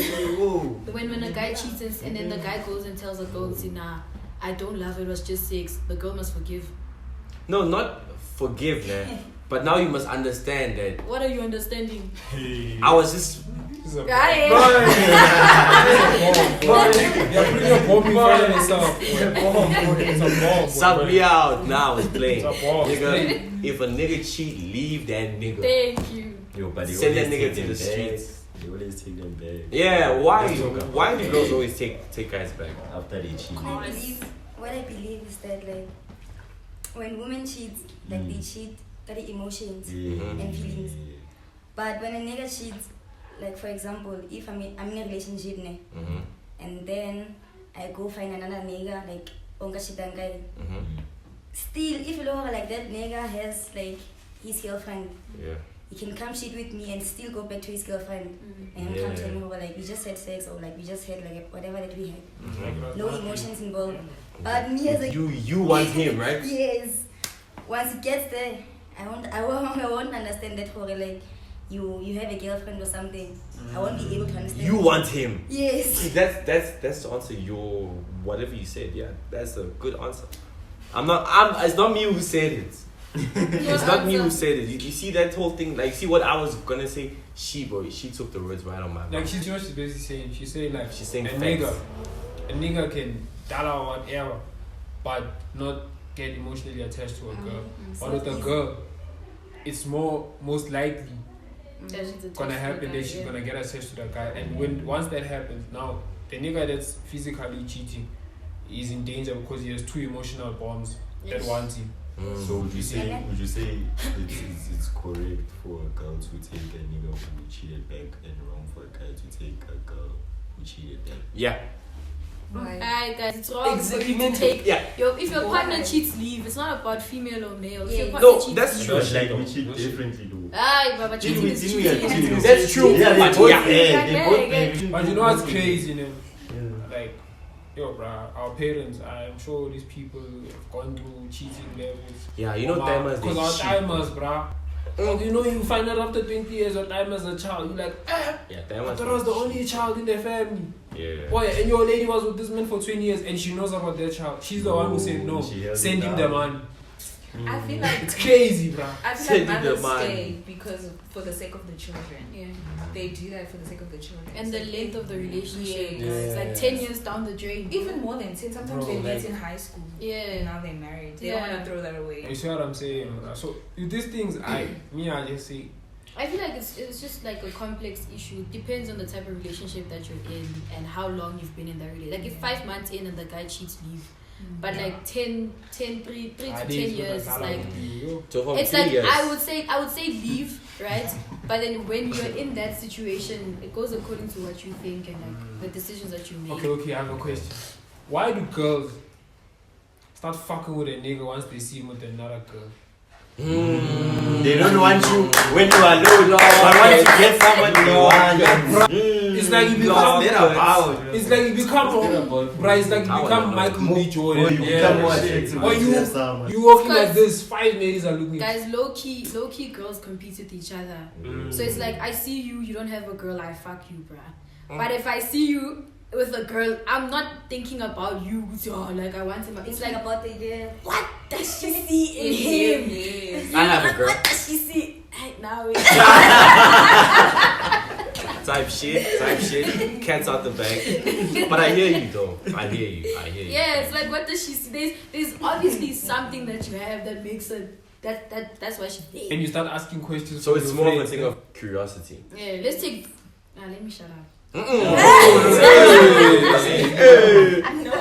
S2: When a guy cheats and then the guy goes and tells a girl, see, nah, I don't love it, was just sex. The girl must forgive.
S4: No, not forgive, man. But now you must understand that
S2: What are you understanding?
S4: I was just
S1: This is a
S2: Guy.
S1: You're putting a bomb in front of yourself. It's a bomb. It's a bomb.
S4: sub me out. Now it's playing.
S1: It's a bomb.
S4: Nigga, if a nigga cheat, leave that nigga.
S2: Thank you.
S7: Yo, but they
S4: Send that
S7: always
S4: nigga
S7: take
S4: to
S7: them
S4: the
S7: back.
S4: streets.
S7: They always take them back.
S4: Yeah, why?
S7: Let's talk about
S4: Why do
S7: that.
S4: girls always take guys back?
S7: After they cheat?
S6: What I believe is that like when women cheat, like they cheat carry emotions
S7: Yeah.
S6: and feelings. But when a nigga cheats, like for example, if I'm in a relationship ne, and then I go find another nigga like onga shitangai. Still, if you look like that nigga has like his girlfriend,
S4: Yeah.
S6: he can come cheat with me and still go back to his girlfriend and come tell me like we just had sex or like we just had like whatever that we had. No emotions involved. But me as a
S4: You want him, right?
S6: yes. Once it gets there, I won't understand that for like you have a girlfriend or something. I won't be able to understand.
S4: You want him.
S6: Yes.
S4: See, that's to answer your whatever you said. Yeah, that's a good answer. It's not me who said it. It's not me who said it. You see that whole thing? Like, see what I was gonna say? She took the words right on my mouth.
S1: Like she's basically saying, she's saying
S4: saying
S1: a
S4: facts.
S1: nigga can dollar or whatever, but not get emotionally attached to a girl. But with a girl, it's most likely gonna happen that she's gonna get attached to that guy. And once that happens, now the nigga that's physically cheating is in danger because he has two emotional bonds that want you.
S7: So would you say it's correct for a girl to take a nigga who cheated back and wrong for a guy to take a girl who cheated back?
S4: Yeah.
S2: Alright guys, it's wrong
S3: Exactly.
S2: for you to take if your partner
S5: Why?
S2: cheats, leave. It's not about female or male. If your
S5: Yeah.
S2: partner
S4: No,
S2: cheats,
S4: that's
S2: leave.
S4: true.
S7: But like we cheat differently though.
S2: Aye, but cheating is
S7: Didn't we agree?
S2: cheating.
S4: That's true.
S7: Yeah, they
S4: But
S7: both
S4: yeah.
S7: they both made.
S1: But you know what's crazy, you know?
S7: Yeah.
S1: Like, yo, bruh, our parents, I'm sure these people have gone through cheating levels.
S4: Yeah, you know timers.
S1: Because our timers, bruh. You know, you find out after 20 years your time as a child, you're like,
S4: Yeah,
S1: I
S4: timers.
S1: thought I was the only child in their family.
S4: Yeah.
S1: Boy, and your lady was with this man for 20 years and she knows about their child. She's the one who said no.
S7: She held
S1: Send
S7: it
S1: him
S7: down.
S1: the money.
S5: I feel like
S1: It's crazy, bruh.
S5: I feel
S4: Send
S5: like
S4: it the
S5: mothers
S4: man.
S5: stay because for the sake of the children.
S2: Yeah.
S5: They do that for the sake of the children.
S2: And the length of the relationship.
S5: Yeah.
S2: It's like 10 years down the drain.
S5: Even more than 10. Sometimes
S1: Bro,
S5: they met
S1: like-
S5: in high school. And
S2: Yeah.
S5: now they're married. They
S2: Yeah.
S5: don't want to throw that away.
S1: You see what I'm saying? Bruh? So, with these things, I just say,
S2: I feel like it's just like a complex issue. It depends on the type of relationship that you're in and how long you've been in that relationship. Like if 5 months in and the guy cheats, leave. But like 3 to 10 years, it's like
S4: So from
S2: it's
S4: 3
S2: like
S4: years.
S2: I would say leave, right? But then when you're in that situation, it goes according to what you think and like the decisions that you make.
S1: okay, I have a question. Why do girls start fucking with a nigga once they see him with another girl?
S7: They don't want you when you are low, but once you get someone they want.
S1: It's like you become it's like you become bruh, it's like you become Michael B. Jordan.
S7: Or you become more attractive.
S1: Or
S7: to someone.
S1: you walking like
S2: Because-
S1: this, 5 ladies are looking at you.
S2: Guys, low key girls compete with each other. So it's like I see you, you don't have a girl, I fuck you, bruh. But if I see you with a girl, I'm not thinking about you. Oh, like I want him. It's like
S6: about the idea.
S2: what does she see in him?
S5: Yes.
S4: I have a girl.
S2: What does she see? Hey, now we
S4: Type shit. Cats out the bag. But I hear you though. I hear you.
S2: yeah, it's like what does she see? There's obviously something that you have that makes it that's why she's there.
S1: And you start asking questions.
S4: So
S1: from
S4: it's
S1: your
S4: more of a
S1: friends,
S4: thing
S1: eh?
S4: of curiosity.
S2: Yeah, let's take. Let me shut up.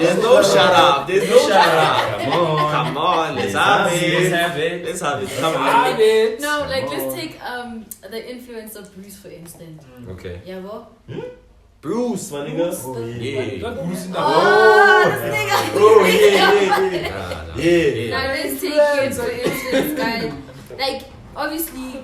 S4: There's no shut up. There's no shut up. Come on. Let's have it. Come
S1: Ah,
S4: on.
S1: bitch.
S2: No, like let's take the influence of Bruce for instance.
S4: Okay.
S2: Yeah, well.
S4: Bruce, my nigga.
S7: Oh, yeah.
S4: Yeah.
S1: Not Bruce in the
S2: Oh, this nigga.
S7: Oh, yeah. Yeah.
S2: Now let's take it for instance, guys. Like obviously,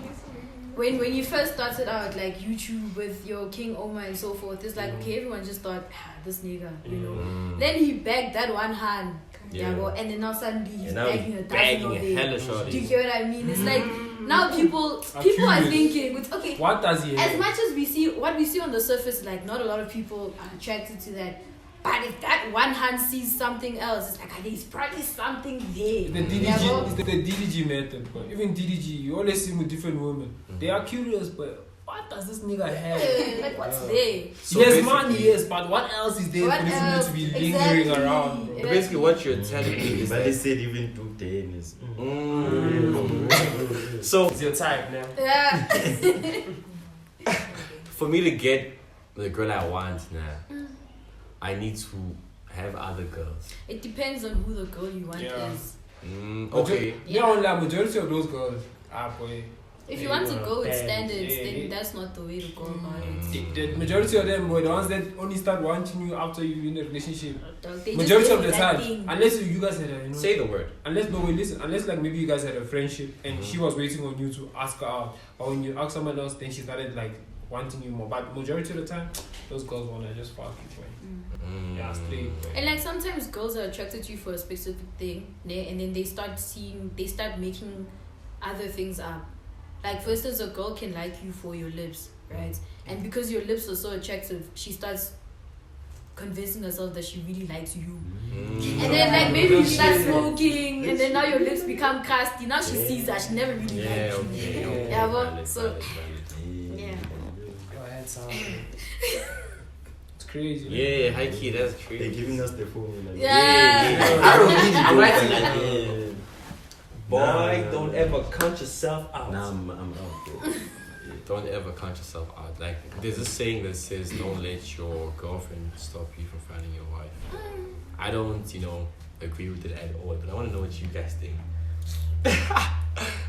S2: when you first started out, like YouTube with your King Omar and so forth, it's like okay, everyone just thought this nigga, you know. Then he begged that one hand,
S4: Yeah.
S2: yeah, well, and then now suddenly he's
S4: And now
S2: begging
S4: he's
S2: a
S4: begging
S2: dozen
S4: a
S2: of
S4: hella
S2: them.
S4: shorties.
S2: Do you get what I mean? It's like now people are
S1: curious.
S2: thinking, it's okay.
S1: What does he
S2: As
S1: have?
S2: much as we see what we see on the surface, like not a lot of people are attracted to that. But if that one hand sees something else, it's like there's probably something there.
S1: The
S2: Yeah, well,
S1: DDG is the DDG method, but even DDG, you always see him with different women. They are curious, but what does this nigga have?
S2: like what's there?
S4: So
S1: He has
S4: basically-
S1: money, yes, but what else is there
S2: What
S1: for this man
S2: else?
S1: to be lingering
S2: Exactly.
S1: around?
S4: So basically, what you're telling me is
S7: But they
S4: that.
S7: said even took the is.
S4: So
S3: It's your type now.
S2: Yeah.
S4: for me to get the girl I want now, I need to have other girls.
S2: It depends on who the girl you want
S1: Yeah.
S2: is.
S4: Okay.
S1: Yeah, only a majority of those girls boy.
S2: If you want to go with
S3: Yeah,
S2: standards,
S1: yeah,
S2: then
S1: yeah.
S2: that's not the way to go about it.
S1: The majority of them, boy, the ones that only start wanting you after you're in a relationship.
S2: Dog, they
S1: Majority
S2: just
S1: of the
S2: do that
S1: time,
S2: thing.
S1: unless you guys had a,
S4: Say the word.
S1: unless like maybe you guys had a friendship and she was waiting on you to ask her out, or when you ask someone else, then she started like wanting you more. But majority of the time, those girls wanna just fuck you, boy. Yeah, straight.
S2: And like sometimes girls are attracted to you for a specific thing, and then they start making other things up. Like for instance, a girl can like you for your lips, right? And because your lips are so attractive, she starts convincing herself that she really likes you. And then like maybe you start smoking, and then now your lips become crusty. Now she sees that she never really
S4: Yeah,
S2: liked
S4: okay.
S2: you.
S4: Okay.
S2: Yeah, but
S4: Valid,
S2: so
S4: valid, valid.
S2: yeah.
S3: Go ahead, sound.
S1: It's crazy.
S4: Yeah, high key, that's
S7: They're
S4: crazy.
S7: giving us the formula.
S2: Yeah.
S4: I don't need it. I'm writing
S7: Yeah.
S4: like boy, don't ever count yourself out.
S7: Nah, I'm out, bro.
S4: Don't ever count yourself out. Like there's a saying that says, "Don't let your girlfriend stop you from finding your wife." I don't, agree with it at all, but I want to know what you guys think.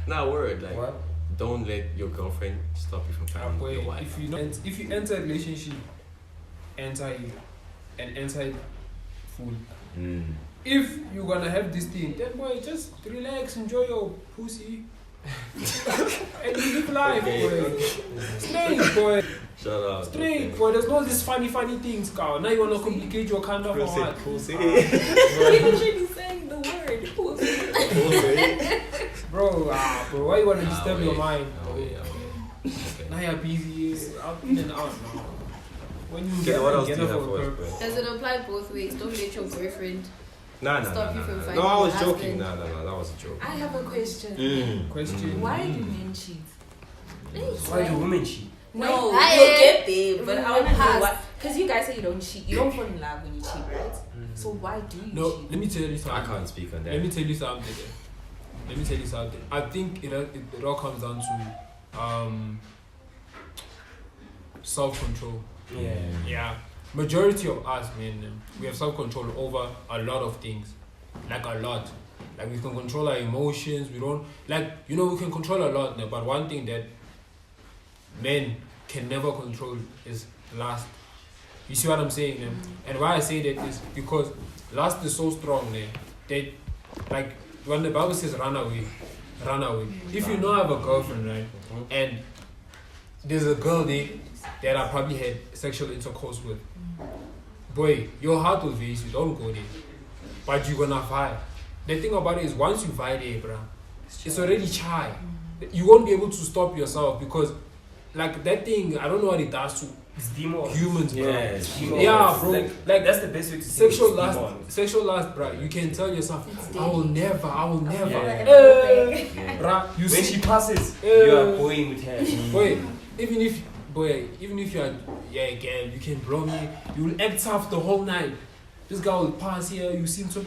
S4: Nah, word, like,
S3: What?
S4: don't let your girlfriend stop you from finding your wife.
S1: If you enter a relationship, enter it and enter it full. If you're gonna have this thing, then boy, just relax, enjoy your pussy, and you live life, boy. Straight, boy.
S7: Shut up.
S1: Straight, boy. There's no this funny things, Carl. Now you wanna complicate your conduct or what?
S7: Pussy.
S5: You're literally saying the word.
S1: Bro, why you wanna disturb your mind?
S4: Okay.
S1: Now you're busy, out in and out now. When you
S7: Okay, what else do you
S1: together
S7: have
S1: for
S7: for
S1: a
S7: us,
S1: purpose.
S7: bro?
S2: Does it apply both ways? Don't let your boyfriend
S4: Nah.
S2: Stop you from
S4: No,
S2: finding
S4: I was
S2: your
S4: joking.
S2: husband.
S4: No, that was a joke.
S5: I have a question.
S1: Question.
S5: Why do men cheat?
S3: Why do women cheat?
S5: No,
S2: I-
S5: you'll get there, but I want to know
S2: Pass.
S5: why. Because you guys say you don't cheat. You don't fall in love when you cheat, right? So why do you
S1: No,
S5: cheat?
S1: let me tell you
S4: I
S1: something.
S4: can't speak on that.
S1: Let me tell you something. I think it all comes down to self-control. Yeah. Majority of us, man, we have self-control over a lot of things. Like a lot. Like we can control our emotions. We don't we can control a lot now, but one thing that men can never control is lust. You see what I'm saying? And why I say that is because lust is so strong there that, like, when the Bible says run away. If you know I have a girlfriend, right, and there's a girl there that I probably had sexual intercourse with, boy, your heart will face you, don't go there. But you're gonna fight. The thing about it is, once you fight there, bruh, it's already chai. You won't be able to stop yourself because, like, that thing, I don't know what it does to
S3: It's demon.
S1: humans, bro.
S3: It's demon.
S1: Yeah, bro.
S3: Like that's the best way to say
S1: Sexual
S3: it.
S1: lust, bro. You can tell yourself,
S2: It's
S1: I will never.
S3: Yeah.
S1: Bruh, you
S3: When
S1: see,
S3: she passes, you are going with her.
S1: boy, even if you are, girl, you can blow me, you will act tough the whole night. This guy will pass here, you seem to.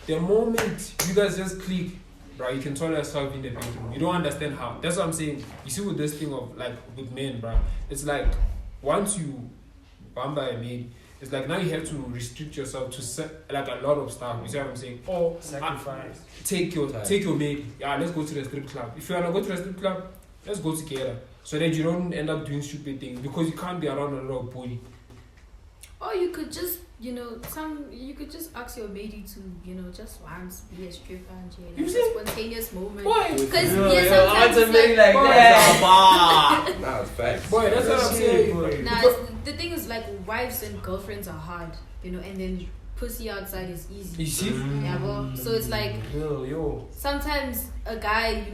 S1: The moment you guys just click, bro, you can turn yourself in the bedroom. You don't understand how. That's what I'm saying. You see with this thing of, like, with men, bro, it's like, once you bamba a maid, it's like now you have to restrict yourself to like a lot of stuff. You see what I'm saying? Or
S3: Sacrifice.
S1: take your maid. Yeah, let's go to the strip club. If you wanna go to the strip club, let's go together. So that you don't end up doing stupid things because you can't be around a lot of booty.
S2: Or you could just, you could just ask your matey to, just once be a stripper and
S1: You
S2: like
S1: see?
S2: a spontaneous moment.
S1: Boy,
S2: Because
S3: It's
S2: sometimes it's
S3: very
S2: like,
S3: like
S1: boy,
S3: that.
S4: Nah, it's facts.
S1: boy, that's what I'm saying.
S2: nah, the thing is, like, wives and girlfriends are hard, and then pussy outside is easy.
S1: You see?
S2: Yeah, bro. So it's like
S3: Yo.
S2: sometimes a guy,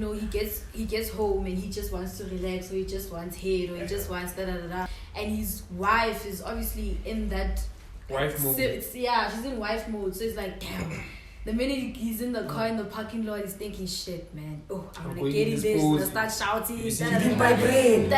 S2: he gets home and he just wants to relax, or he just wants head, or he just wants da, and his wife is obviously in that
S1: Wife mode.
S2: she's in wife mode. So it's like, damn. The minute he's in the car in the parking lot, he's thinking, shit, man. Oh, I'm gonna
S1: going
S2: get in
S1: this
S2: this.
S1: pose.
S2: I'm gonna start shouting.
S1: You see,
S3: Read my brain.
S2: You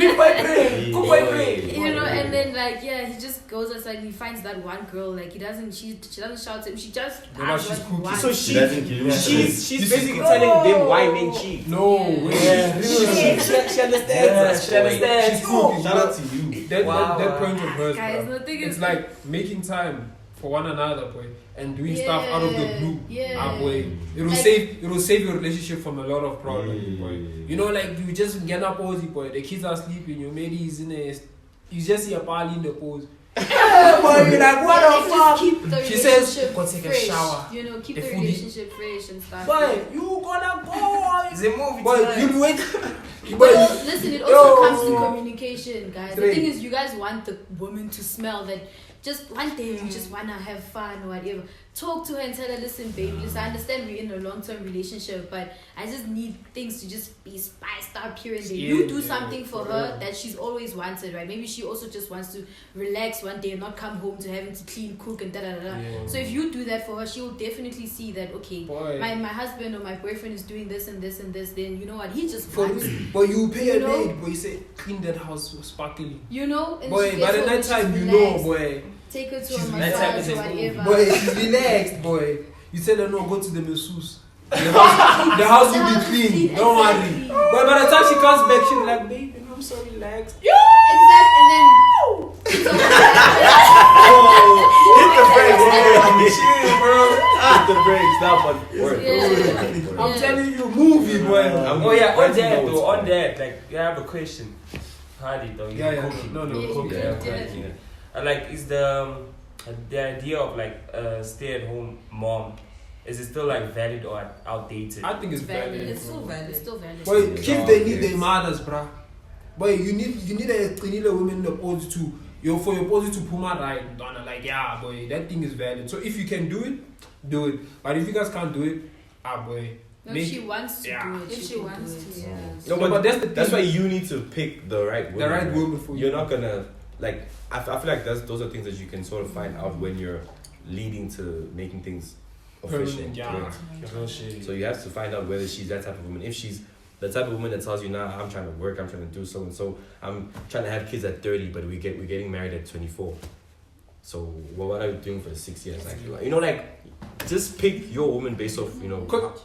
S3: Read my brain. Cook my brain.
S2: know, and then he just goes outside and he finds that one girl. Like, she doesn't shout at him. She just
S1: No, but
S2: asks
S1: she's
S2: what he
S1: cooking.
S2: wants.
S3: So
S7: She doesn't kill you.
S3: she's basically telling them why men cheat.
S1: No,
S2: Yeah.
S1: wait.
S3: She understands. She understands.
S1: She's cooking.
S7: Shout out to you.
S1: That point of hers,
S2: Guys,
S1: bro.
S2: the thing
S1: It's
S2: is,
S1: like making time for one another, boy, and doing stuff out of the blue.
S2: Yeah.
S1: Boy. It'll
S2: Like-
S1: save your relationship from a lot of problems, boy. You know, like, you just get up posy, boy. The kids are sleeping, your mate is in a, you just see a party in the pose.
S3: Boy, you're like, what the
S2: Just
S3: fuck?
S2: keep the
S1: She says,
S2: relationship
S1: "Go take a
S2: fresh,
S1: shower."
S2: keep
S1: The
S2: the
S1: foodie.
S2: relationship fresh and stuff.
S1: Boy, you gonna go.
S3: It's a movie.
S1: Boy,
S3: tonight.
S1: you wait.
S2: But
S1: Boy,
S2: listen, it also
S1: Yo.
S2: comes to communication, guys. The
S1: Straight.
S2: thing is, you guys want the woman to smell that just one day you just wanna have fun or whatever. Talk to her and tell her, listen, baby, listen, I understand we're in a long-term relationship, but I just need things to just be spiced up here and there. You do something for her that she's always wanted, right? Maybe she also just wants to relax one day and not come home to having to clean, cook, and da-da-da-da.
S1: Yeah.
S2: So if you do that for her, she will definitely see that, okay,
S1: Boy.
S2: my husband or my boyfriend is doing this and this and this, then you know what, he just
S1: For
S2: wants,
S1: boy, you pay
S2: You
S1: a
S2: know?
S1: maid, boy. You say clean that house sparkling.
S2: and
S1: Boy,
S2: she
S1: by
S2: gets
S1: the
S2: home
S1: night
S2: and
S1: time,
S2: she's
S1: you know,
S2: relaxed.
S1: boy.
S2: Take her to
S1: She's
S2: a
S3: relaxed.
S2: massage or
S3: Night time is a
S2: whatever.
S1: Boy, she's relaxed, boy. You tell her no, go to the masseuse. The house will be clean. Don't worry.
S2: Exactly.
S1: But by the time she comes back, she'll be like, baby, I'm so relaxed.
S2: Exactly. And then
S7: Hit the brakes.
S8: Chill, bro. Take the break. Stop on work.
S2: Yeah.
S1: I'm telling you, movie, boy.
S3: Oh yeah, on that though, on that, like, I have a question. Hardy though,
S1: Yeah.
S3: cooking.
S1: No,
S2: Yeah,
S1: cooking.
S3: Yeah. Like, is the idea of like a stay-at-home mom, is it still like valid or outdated?
S1: I think it's
S2: Valid.
S1: valid.
S5: It's still valid.
S2: It's still valid.
S1: Boy, kids they need their mothers, bruh. Boy, you need a woman opposed to for your opposite to Puma right, Donna. Like, yeah, boy, that thing is valid. So if you can do it, do it. But if you guys can't do it, boy.
S2: No, if she wants to
S1: Yeah.
S2: do it.
S5: If she
S2: can
S5: wants
S2: do it.
S5: to, yes.
S8: No, but that's why you need to pick the right woman.
S1: The right woman for you.
S8: You're not gonna like. I feel like those are things that you can sort of find out when you're leading to making things official.
S1: Permanent, yeah.
S8: Correct.
S3: Real shit.
S8: So you have to find out whether she's that type of woman. If she's the type of woman that tells you, nah, I'm trying to work, I'm trying to do so and so, I'm trying to have kids at 30, but we're getting married at 24. So what are you doing for 6 years? Like, you know, like, just pick your woman based off, you know,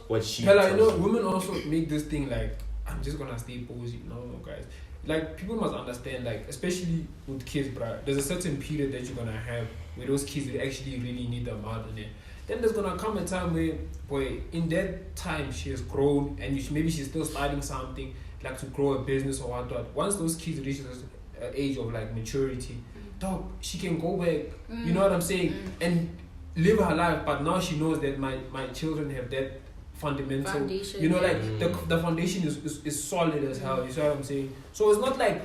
S8: what she
S1: Hell, you know,
S8: tells you.
S1: women also make this thing like, I'm just gonna stay posy. No, guys. Like, people must understand, like, especially with kids, bruh, there's a certain period that you're gonna have where those kids will actually really need their mother there. Then there's gonna come a time where, boy, in that time she has grown and maybe she's still starting something, like to grow a business or whatnot. Once those kids reach this age of like maturity, dog, she can go back, you know what I'm saying, and live her life. But now she knows that my children have that fundamental
S2: Foundation,
S1: you know,
S2: yeah.
S1: like the foundation is solid as hell. You see what I'm saying? So it's not like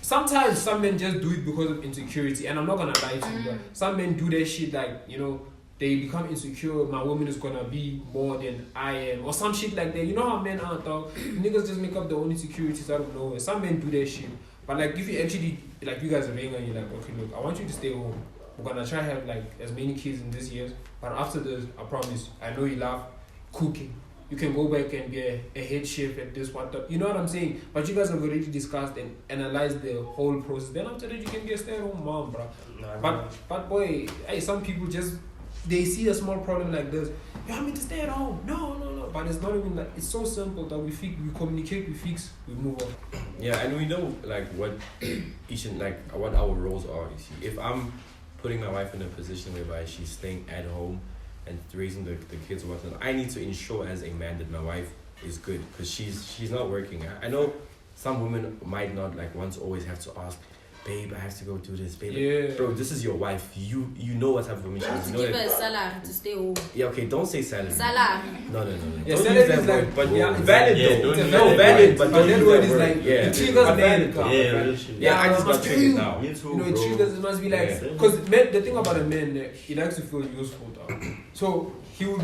S1: sometimes some men just do it because of insecurity, and I'm not gonna lie to you, but some men do that shit like, you know, they become insecure. My woman is gonna be more than I am, or some shit like that. You know how men are, dog. Niggas just make up their own insecurities out of nowhere. Some men do that shit. But like, if you actually, like, you guys are ring and you're like, okay, look, I want you to stay home. We're gonna try to have like as many kids in this year, but after this, I promise, I know you love cooking. You can go back and be a head chef at this one. You know what I'm saying? But you guys have already discussed and analyzed the whole process. Then after that, you can be a stay-at-home mom, bro. But boy, hey, some people just, they see a small problem like this. You want me to stay at home? No. But it's not even like, it's so simple that we communicate, we fix, we move on.
S8: Yeah, and we know like what each and like what our roles are. You see, if I'm putting my wife in a position whereby she's staying at home and raising the kids or whatnot, I need to ensure as a man that my wife is good, because she's not working. I know some women might not like want to always have to ask, babe, I have to go do this, babe.
S1: Yeah.
S8: Bro, this is your wife. You know what type of woman she is. You know
S2: Give her
S8: that.
S2: a salary to stay home.
S8: Yeah, okay, don't say salary.
S2: Salary.
S8: No.
S1: Yeah,
S8: Don't
S1: salary
S8: use that
S1: is
S8: word,
S1: like,
S8: but
S1: yeah,
S8: valid
S7: yeah,
S8: though.
S7: don't use
S8: No,
S7: that
S8: valid,
S7: word.
S8: but
S1: But
S8: don't
S1: that
S8: use
S1: word
S8: that
S1: is
S8: word.
S1: like,
S8: Yeah,
S1: it triggers
S8: but
S1: men.
S8: valid.
S7: Yeah, real shit.
S8: Yeah, I just
S1: but
S8: got
S1: to
S8: triggered
S1: you,
S8: now.
S7: Me too,
S1: You know, it
S7: bro.
S1: triggers, it must be like,
S8: Yeah.
S1: because the thing about a man, he likes to feel useful, dog. So he will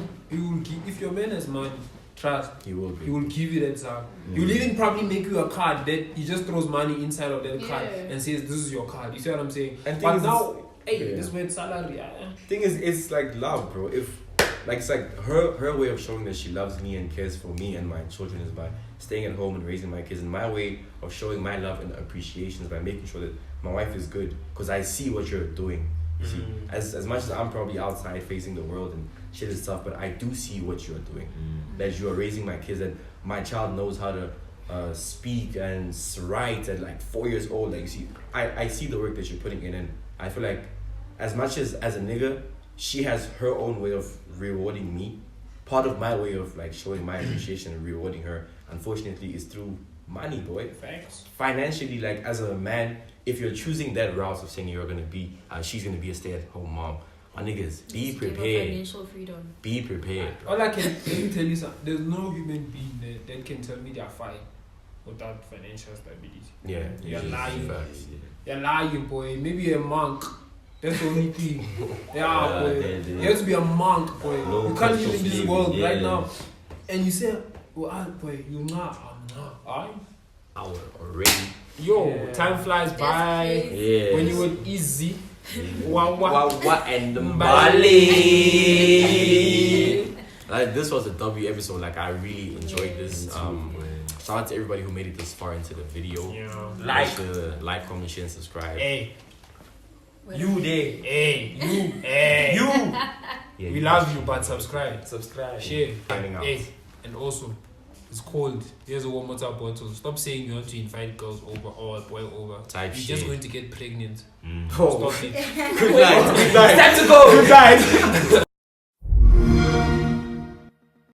S1: give, if your man has money, trust,
S8: He will
S1: he
S8: be.
S1: will give you that stuff. He will even probably make you a card that he just throws money inside of that card
S2: Yeah.
S1: and says, this is your card. You see what I'm saying?
S8: And
S1: But
S8: thing is,
S1: now, hey,
S8: yeah.
S1: this word salary,
S8: Thing is, it's like love, bro. If like it's like her way of showing that she loves me and cares for me and my children is by staying at home and raising my kids, and my way of showing my love and appreciation is by making sure that my wife is good, because I see what you're doing. You see, as much as I'm probably outside facing the world and shit and stuff, but I do see what you're doing. That you are raising my kids, and my child knows how to speak and write at like 4 years old. Like, you see, I see the work that you're putting in, and I feel like as much as a nigga, she has her own way of rewarding me. Part of my way of like showing my appreciation and rewarding her, unfortunately, is through money, boy.
S1: Facts.
S8: Financially, like as a man, if you're choosing that route of saying you're gonna be, she's gonna be a stay-at-home mom, my niggas, be
S2: Just give her
S8: prepared.
S2: Financial freedom.
S8: Be prepared.
S1: All I can let me tell you something. There's no human being that can tell me they're fine without financial stability.
S8: Yeah,
S1: You're lying.
S8: Facts.
S1: You're lying, boy. Maybe a monk. That's the only thing. Yeah, boy. You have to be a monk, boy.
S7: No
S1: you can't live in
S7: crystal
S1: this
S7: sleeve,
S1: world
S7: yeah.
S1: right now. And you say, well, boy, you're not. I'm not. Alright?
S8: Hour already.
S1: Yo,
S3: Yeah.
S1: time flies by.
S7: Yeah.
S1: When you were easy.
S8: And
S1: Bali.
S8: Like, this was a W episode. Like, I really enjoyed this. Shout out to everybody who made it this far into the video.
S1: Yeah.
S8: Make sure to like, comment, share, and subscribe.
S1: Hey,
S3: You there.
S1: hey, you, hey. You.
S8: Yeah,
S1: We love you, but subscribe.
S3: Subscribe.
S1: Share.
S8: Signing out.
S1: Hey, and also, it's cold. Here's a warm water bottle. Stop saying you want to invite girls over or a boy over.
S8: Type
S1: You're
S8: shit.
S1: just going to get pregnant.
S8: Oh.
S1: Stop it.
S8: Good night. Good night.
S1: Time to go.
S8: Good night.